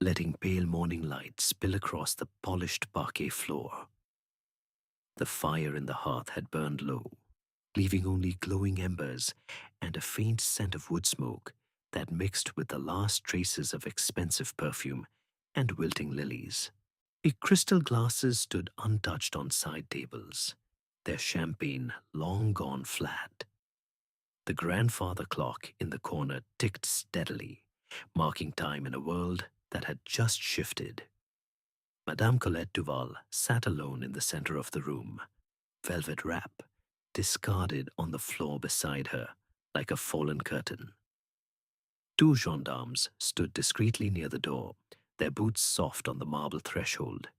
letting pale morning light spill across the polished parquet floor. The fire in the hearth had burned low, leaving only glowing embers and a faint scent of wood smoke that mixed with the last traces of expensive perfume and wilting lilies. The crystal glasses stood untouched on side tables, their champagne long gone flat. The grandfather clock in the corner ticked steadily, marking time in a world that had just shifted. Madame Colette Duval sat alone in the center of the room, velvet wrap discarded on the floor beside her like a fallen curtain. Two gendarmes stood discreetly near the door, their boots soft on the marble threshold.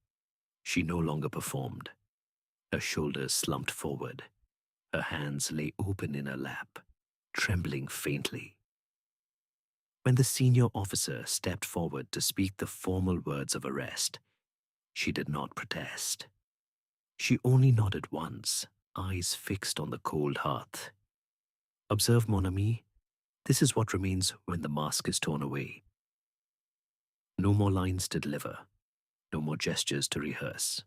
She no longer performed. Her shoulders slumped forward. Her hands lay open in her lap, trembling faintly. When the senior officer stepped forward to speak the formal words of arrest, she did not protest. She only nodded once, eyes fixed on the cold hearth. Observe, mon ami, this is what remains when the mask is torn away. No more lines to deliver, no more gestures to rehearse.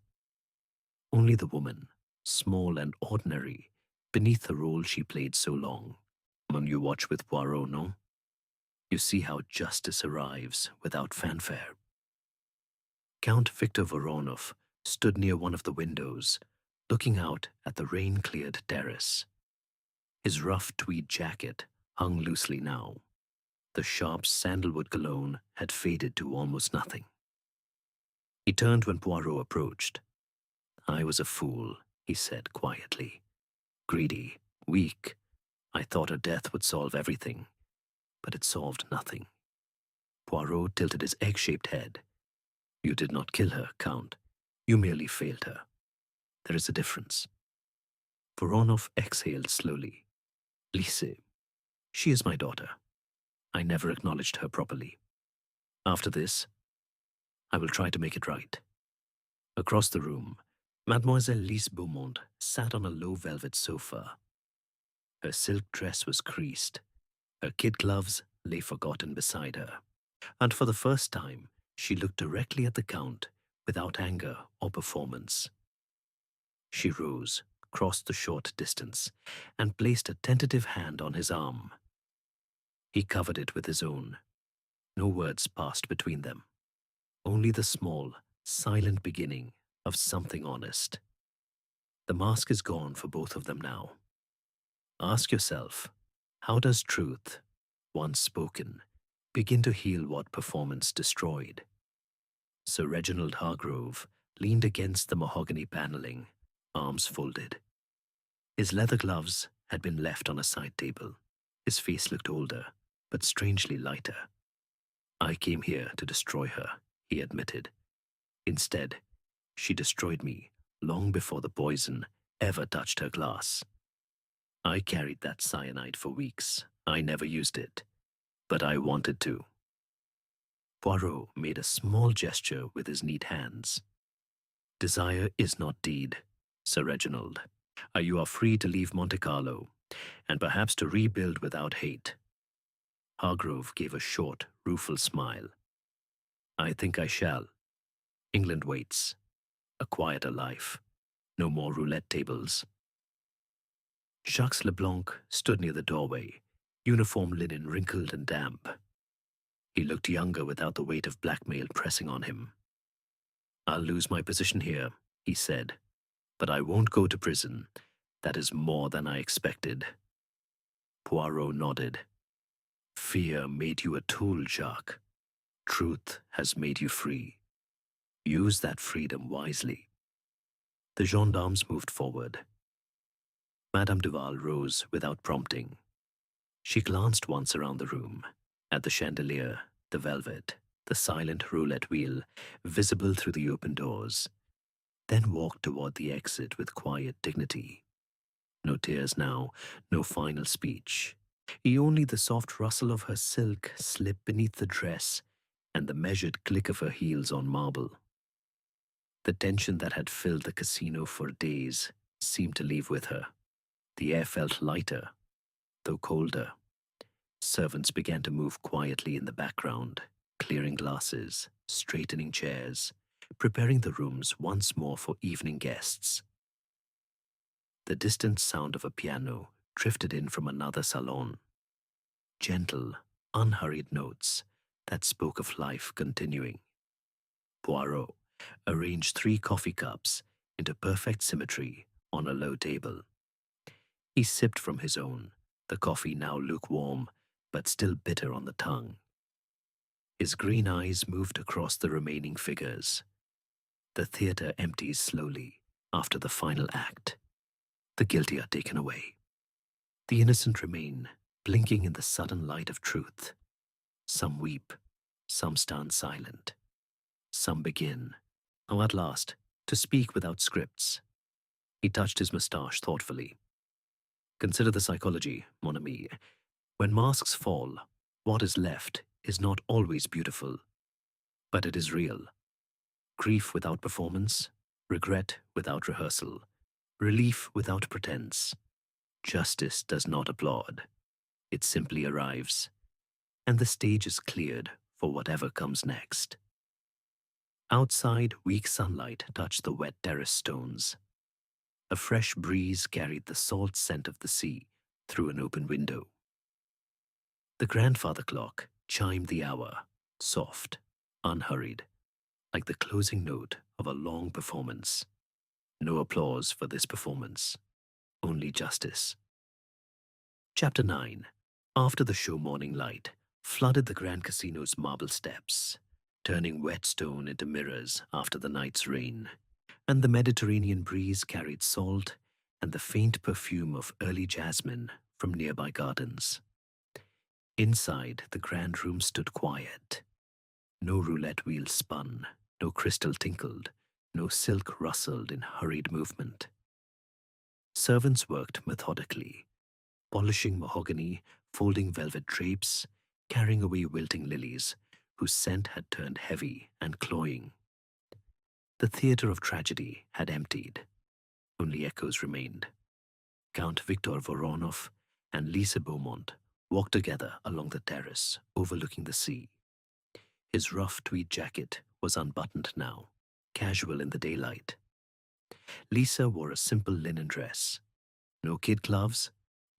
Only the woman, small and ordinary, beneath the role she played so long. Among you watch with Poirot, no? You see how justice arrives without fanfare. Count Victor Voronov stood near one of the windows, looking out at the rain-cleared terrace. His rough tweed jacket hung loosely now. The sharp sandalwood cologne had faded to almost nothing. He turned when Poirot approached. "I was a fool," he said quietly. "Greedy, weak. I thought her death would solve everything, but it solved nothing." Poirot tilted his egg-shaped head. "You did not kill her, Count. You merely failed her. There is a difference." Voronov exhaled slowly. "Lise, she is my daughter. I never acknowledged her properly. After this, I will try to make it right." Across the room, Mademoiselle Lise Beaumont sat on a low velvet sofa. Her silk dress was creased. Her kid gloves lay forgotten beside her. And for the first time, she looked directly at the Count without anger or performance. She rose, crossed the short distance, and placed a tentative hand on his arm. He covered it with his own. No words passed between them. Only the small, silent beginning of something honest. The mask is gone for both of them now. Ask yourself, how does truth, once spoken, begin to heal what performance destroyed? Sir Reginald Hargrove leaned against the mahogany paneling, arms folded. His leather gloves had been left on a side table. His face looked older, but strangely lighter. "I came here to destroy her," he admitted. "Instead, she destroyed me long before the poison ever touched her glass. I carried that cyanide for weeks. I never used it, but I wanted to." Poirot made a small gesture with his neat hands. "Desire is not deed, Sir Reginald. You are free to leave Monte Carlo, and perhaps to rebuild without hate." Hargrove gave a short, rueful smile. "I think I shall. England waits. A quieter life. No more roulette tables." Jacques Leblanc stood near the doorway, uniform linen wrinkled and damp. He looked younger without the weight of blackmail pressing on him. "I'll lose my position here," he said, "but I won't go to prison. That is more than I expected." Poirot nodded. "Fear made you a tool, Jacques. Truth has made you free. Use that freedom wisely." The gendarmes moved forward. Madame Duval rose without prompting. She glanced once around the room, at the chandelier, the velvet, the silent roulette wheel visible through the open doors, then walked toward the exit with quiet dignity. No tears now, no final speech. Only the soft rustle of her silk slip beneath the dress and the measured click of her heels on marble. The tension that had filled the casino for days seemed to leave with her. The air felt lighter, though colder. Servants began to move quietly in the background, clearing glasses, straightening chairs, preparing the rooms once more for evening guests. The distant sound of a piano drifted in from another salon. Gentle, unhurried notes that spoke of life continuing. Poirot arranged 3 coffee cups into perfect symmetry on a low table. He sipped from his own, the coffee now lukewarm, but still bitter on the tongue. His green eyes moved across the remaining figures. The theater empties slowly after the final act. The guilty are taken away. The innocent remain, blinking in the sudden light of truth. Some weep, some stand silent. Some begin, at last, to speak without scripts. He touched his moustache thoughtfully. "Consider the psychology, mon ami. When masks fall, what is left is not always beautiful, but it is real. Grief without performance, regret without rehearsal, relief without pretense. Justice does not applaud. It simply arrives, and the stage is cleared for whatever comes next." Outside, weak sunlight touched the wet terrace stones. A fresh breeze carried the salt scent of the sea through an open window. The grandfather clock chimed the hour, soft, unhurried, like the closing note of a long performance. No applause for this performance, only justice. Chapter 9. After the show, morning light flooded the Grand Casino's marble steps, turning wet stone into mirrors after the night's rain, and the Mediterranean breeze carried salt and the faint perfume of early jasmine from nearby gardens. Inside, the grand room stood quiet. No roulette wheel spun, no crystal tinkled, no silk rustled in hurried movement. Servants worked methodically, polishing mahogany, folding velvet drapes, carrying away wilting lilies, whose scent had turned heavy and cloying. The theatre of tragedy had emptied. Only echoes remained. Count Victor Voronov and Lise Beaumont walked together along the terrace overlooking the sea. His rough tweed jacket was unbuttoned now, casual in the daylight. Lisa wore a simple linen dress. No kid gloves,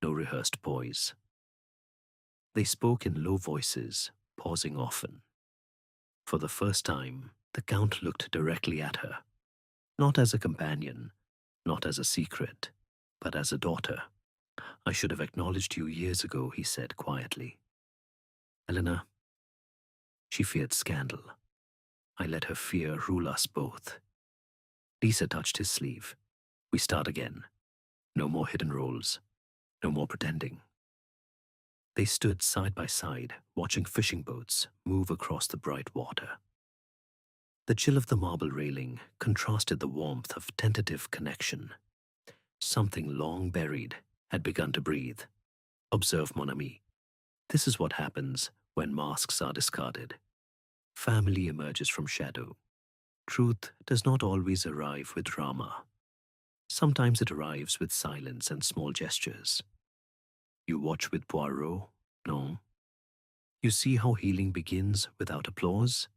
no rehearsed poise. They spoke in low voices, pausing often. For the first time, the Count looked directly at her, not as a companion, not as a secret, but as a daughter. "I should have acknowledged you years ago," he said quietly. "Elena." She feared scandal. I let her fear rule us both. Lisa touched his sleeve. "We start again. No more hidden roles. No more pretending." They stood side by side, watching fishing boats move across the bright water. The chill of the marble railing contrasted the warmth of tentative connection. Something long buried had begun to breathe. "Observe, mon ami. This is what happens when masks are discarded. Family emerges from shadow. Truth does not always arrive with drama. Sometimes it arrives with silence and small gestures. You watch with Poirot, no? You see how healing begins without applause?"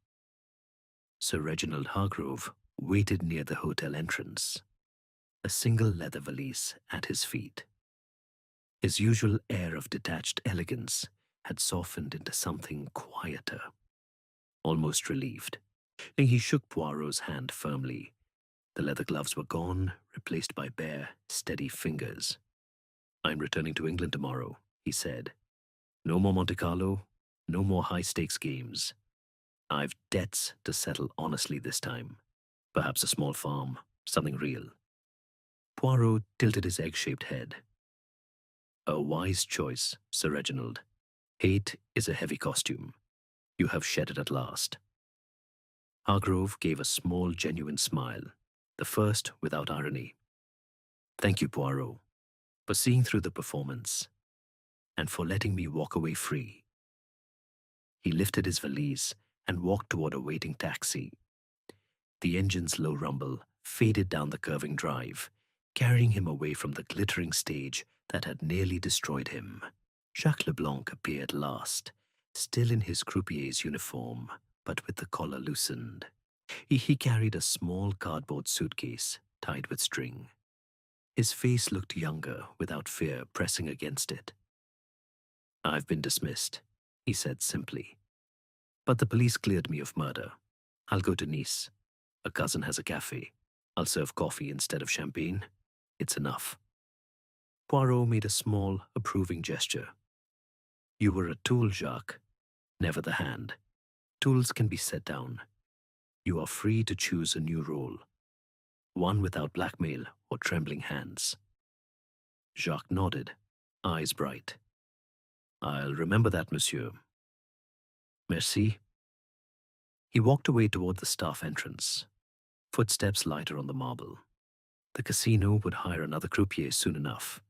Sir Reginald Hargrove waited near the hotel entrance, a single leather valise at his feet. His usual air of detached elegance had softened into something quieter, almost relieved. He shook Poirot's hand firmly. The leather gloves were gone, replaced by bare, steady fingers. "I'm returning to England tomorrow," he said. "No more Monte Carlo, no more high-stakes games. I've debts to settle honestly this time. Perhaps a small farm, something real." Poirot tilted his egg-shaped head. "A wise choice, Sir Reginald. Hate is a heavy costume. You have shed it at last." Hargrove gave a small, genuine smile, the first without irony. "Thank you, Poirot, for seeing through the performance, and for letting me walk away free." He lifted his valise and walked toward a waiting taxi. The engine's low rumble faded down the curving drive, carrying him away from the glittering stage that had nearly destroyed him. Jacques Leblanc appeared last, still in his croupier's uniform, but with the collar loosened. He carried a small cardboard suitcase tied with string. His face looked younger without fear pressing against it. "I've been dismissed," he said simply. "But the police cleared me of murder. I'll go to Nice. A cousin has a cafe. I'll serve coffee instead of champagne. It's enough." Poirot made a small, approving gesture. "You were a tool, Jacques, never the hand. Tools can be set down. You are free to choose a new role, one without blackmail or trembling hands." Jacques nodded, eyes bright. "I'll remember that, monsieur." "Merci." He walked away toward the staff entrance, footsteps lighter on the marble. The casino would hire another croupier soon enough.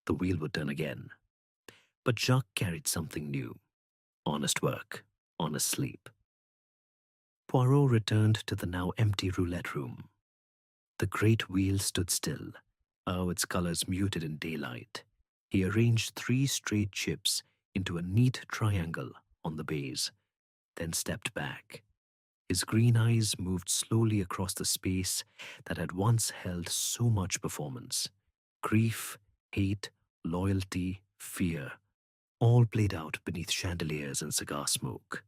The wheel would turn again. But Jacques carried something new. Honest work, honest sleep. Poirot returned to the now empty roulette room. The great wheel stood still, its colors muted in daylight. He arranged 3 straight chips into a neat triangle on the base, then stepped back. His green eyes moved slowly across the space that had once held so much performance. Grief, hate, loyalty, fear, all played out beneath chandeliers and cigar smoke.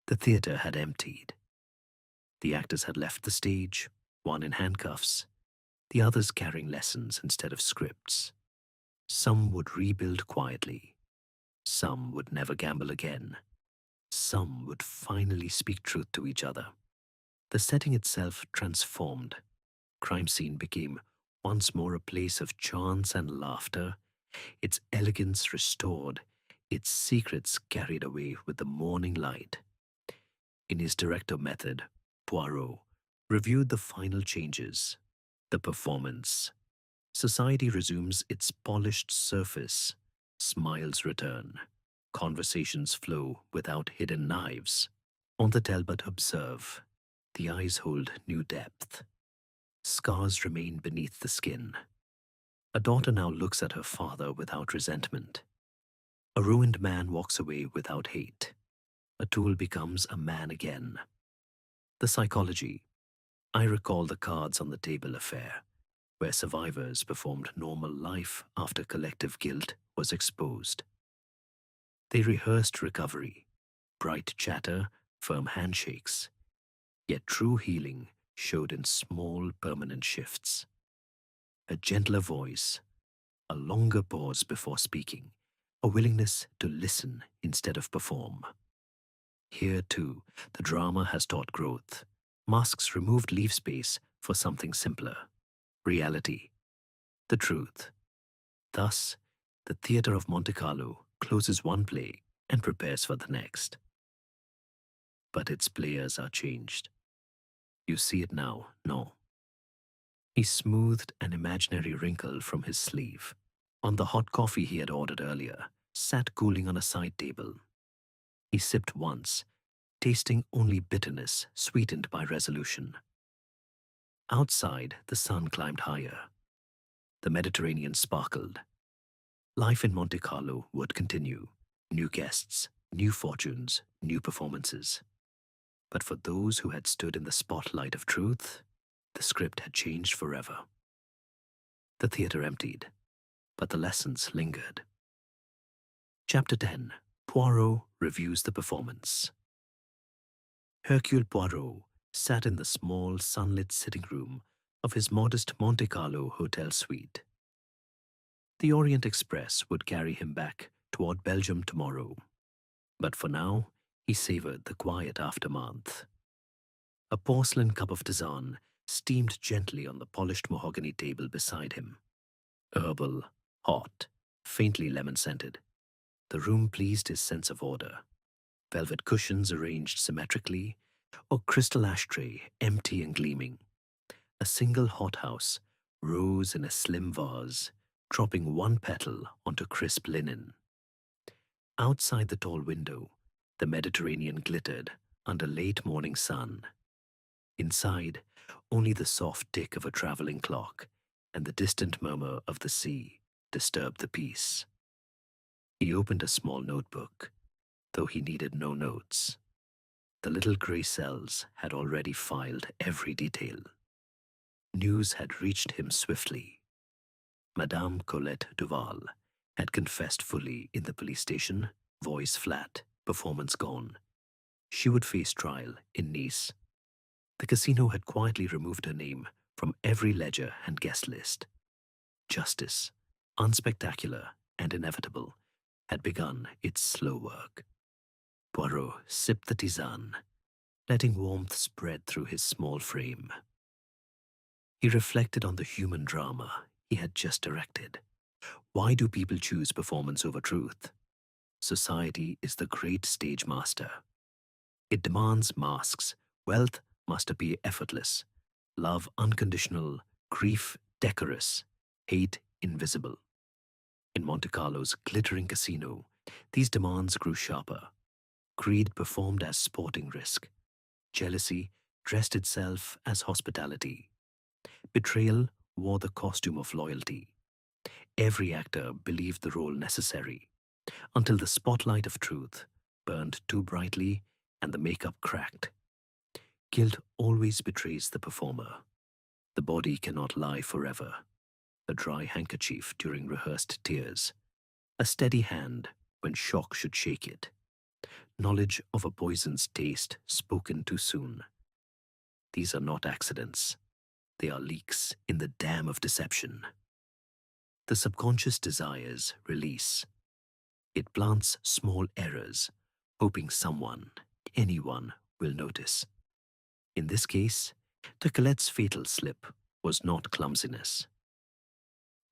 The theater had emptied. The actors had left the stage, one in handcuffs, the others carrying lessons instead of scripts. Some would rebuild quietly. Some would never gamble again. Some would finally speak truth to each other. The setting itself transformed. Crime scene became once more a place of chance and laughter, its elegance restored, its secrets carried away with the morning light. In his director method, Poirot reviewed the final changes. The performance. Society resumes its polished surface. Smiles return. Conversations flow without hidden knives. On the Talbot observe. The eyes hold new depth. Scars remain beneath the skin. A daughter now looks at her father without resentment. A ruined man walks away without hate. A tool becomes a man again. The psychology. I recall the cards on the table affair, where survivors performed normal life after collective guilt was exposed. They rehearsed recovery, bright chatter, firm handshakes. Yet true healing showed in small, permanent shifts. A gentler voice, a longer pause before speaking, a willingness to listen instead of perform. Here, too, the drama has taught growth. Masks removed leave space for something simpler. Reality. The truth. Thus, the theater of Monte Carlo closes one play and prepares for the next. But its players are changed. You see it now, no? He smoothed an imaginary wrinkle from his sleeve. On the hot coffee he had ordered earlier, sat cooling on a side table. He sipped once, tasting only bitterness sweetened by resolution. Outside, the sun climbed higher. The Mediterranean sparkled. Life in Monte Carlo would continue. New guests, new fortunes, new performances. But for those who had stood in the spotlight of truth, the script had changed forever. The theater emptied, but the lessons lingered. Chapter 10. Poirot reviews the performance. Hercule Poirot sat in the small, sunlit sitting room of his modest Monte Carlo hotel suite. The Orient Express would carry him back toward Belgium tomorrow, but for now, he savored the quiet aftermath. A porcelain cup of tisane steamed gently on the polished mahogany table beside him. Herbal, hot, faintly lemon-scented. The room pleased his sense of order. Velvet cushions arranged symmetrically, a crystal ashtray empty and gleaming. A single hothouse rose in a slim vase, dropping one petal onto crisp linen. Outside the tall window, the Mediterranean glittered under late morning sun. Inside, only the soft tick of a traveling clock and the distant murmur of the sea disturbed the peace. He opened a small notebook, though he needed no notes. The little grey cells had already filed every detail. News had reached him swiftly. Madame Colette Duval had confessed fully in the police station, voice flat, performance gone. She would face trial in Nice. The casino had quietly removed her name from every ledger and guest list. Justice, unspectacular and inevitable, had begun its slow work. Poirot sipped the tisane, letting warmth spread through his small frame. He reflected on the human drama he had just directed. Why do people choose performance over truth? Society is the great stage master. It demands masks. Wealth must appear effortless. Love unconditional. Grief decorous. Hate invisible. In Monte Carlo's glittering casino, these demands grew sharper. Greed performed as sporting risk. Jealousy dressed itself as hospitality. Betrayal wore the costume of loyalty. Every actor believed the role necessary, until the spotlight of truth burned too brightly and the makeup cracked. Guilt always betrays the performer. The body cannot lie forever. A dry handkerchief during rehearsed tears. A steady hand when shock should shake it. Knowledge of a poison's taste spoken too soon. These are not accidents. They are leaks in the dam of deception. The subconscious desires release. It plants small errors, hoping someone, anyone, will notice. In this case, the Colette's fatal slip was not clumsiness.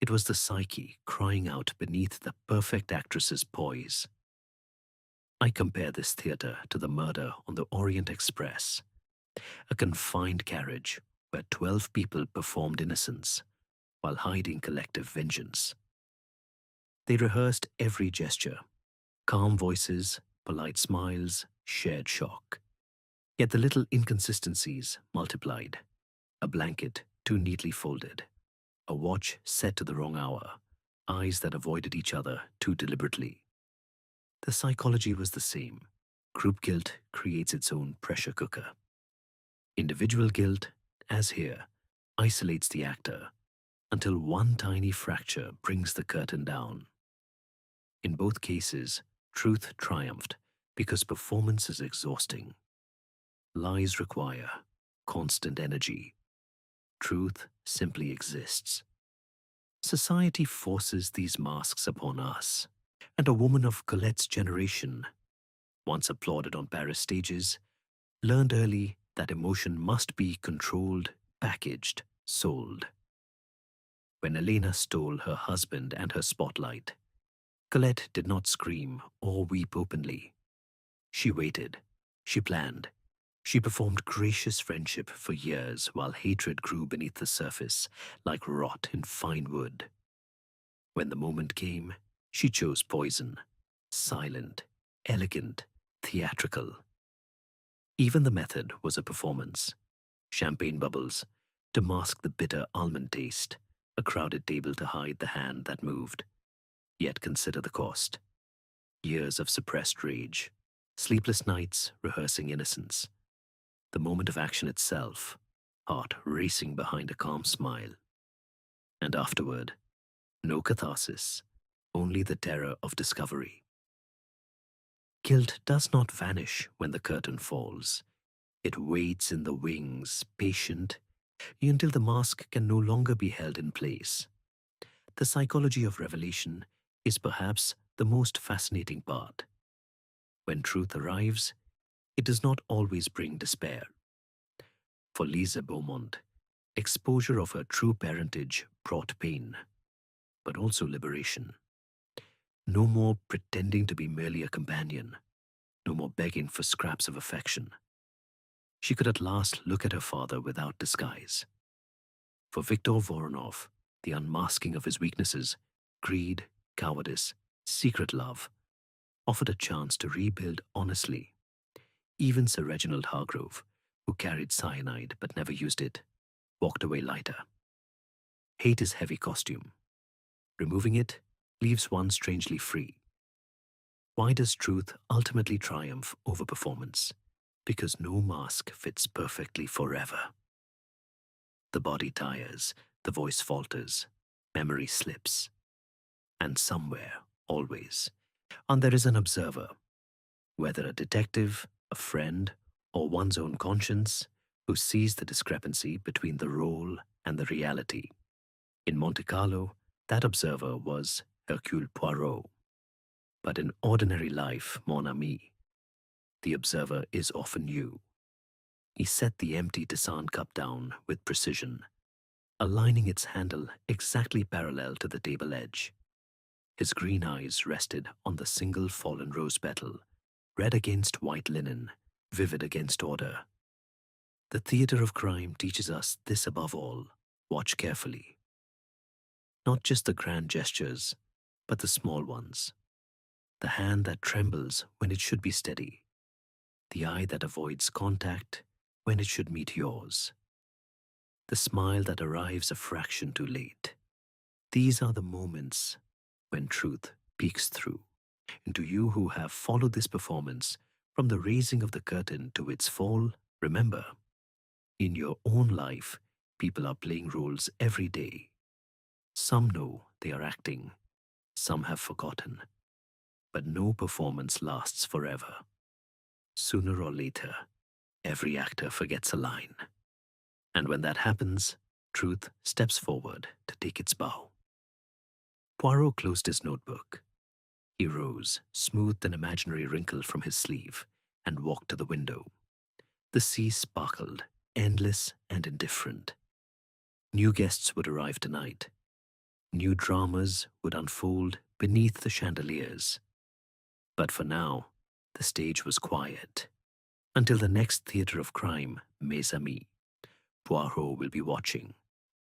It was the psyche crying out beneath the perfect actress's poise. I compare this theatre to the murder on the Orient Express, a confined carriage where 12 people performed innocence while hiding collective vengeance. They rehearsed every gesture, calm voices, polite smiles, shared shock. Yet the little inconsistencies multiplied. A blanket too neatly folded, a watch set to the wrong hour, eyes that avoided each other too deliberately. The psychology was the same. Group guilt creates its own pressure cooker. Individual guilt, as here, isolates the actor until one tiny fracture brings the curtain down. In both cases, truth triumphed because performance is exhausting. Lies require constant energy. Truth simply exists. Society forces these masks upon us, and a woman of Colette's generation, once applauded on Paris stages, learned early that emotion must be controlled, packaged, sold. When Elena stole her husband and her spotlight, Colette did not scream or weep openly. She waited. She planned. She performed gracious friendship for years while hatred grew beneath the surface like rot in fine wood. When the moment came, she chose poison. Silent, elegant, theatrical. Even the method was a performance. Champagne bubbles to mask the bitter almond taste, a crowded table to hide the hand that moved. Yet consider the cost. Years of suppressed rage, sleepless nights rehearsing innocence. The moment of action itself, heart racing behind a calm smile. And afterward, no catharsis, only the terror of discovery. Guilt does not vanish when the curtain falls. It waits in the wings, patient, until the mask can no longer be held in place. The psychology of revelation is perhaps the most fascinating part. When truth arrives, it does not always bring despair. For Lise Beaumont, exposure of her true parentage brought pain, but also liberation. No more pretending to be merely a companion, no more begging for scraps of affection. She could at last look at her father without disguise. For Viktor Voronov, the unmasking of his weaknesses, greed, cowardice, secret love, offered a chance to rebuild honestly. Even Sir Reginald Hargrove, who carried cyanide but never used it, walked away lighter. Hate is heavy costume. Removing it leaves one strangely free. Why does truth ultimately triumph over performance? Because no mask fits perfectly forever. The body tires, the voice falters, memory slips. And somewhere, always, and there is an observer, whether a detective, a friend, or one's own conscience, who sees the discrepancy between the role and the reality. In Monte Carlo, that observer was Hercule Poirot. But in ordinary life, mon ami, the observer is often you. He set the empty Tisane cup down with precision, aligning its handle exactly parallel to the table edge. His green eyes rested on the single fallen rose petal, red against white linen, vivid against order. The theatre of crime teaches us this above all: watch carefully. Not just the grand gestures, but the small ones. The hand that trembles when it should be steady. The eye that avoids contact when it should meet yours. The smile that arrives a fraction too late. These are the moments when truth peeks through. And to you who have followed this performance from the raising of the curtain to its fall, remember, in your own life, people are playing roles every day. Some know they are acting, some have forgotten. But no performance lasts forever. Sooner or later, every actor forgets a line. And when that happens, truth steps forward to take its bow. Poirot closed his notebook. He rose, smoothed an imaginary wrinkle from his sleeve, and walked to the window. The sea sparkled, endless and indifferent. New guests would arrive tonight. New dramas would unfold beneath the chandeliers. But for now, the stage was quiet. Until the next theater of crime, Mes Amis, Poirot will be watching.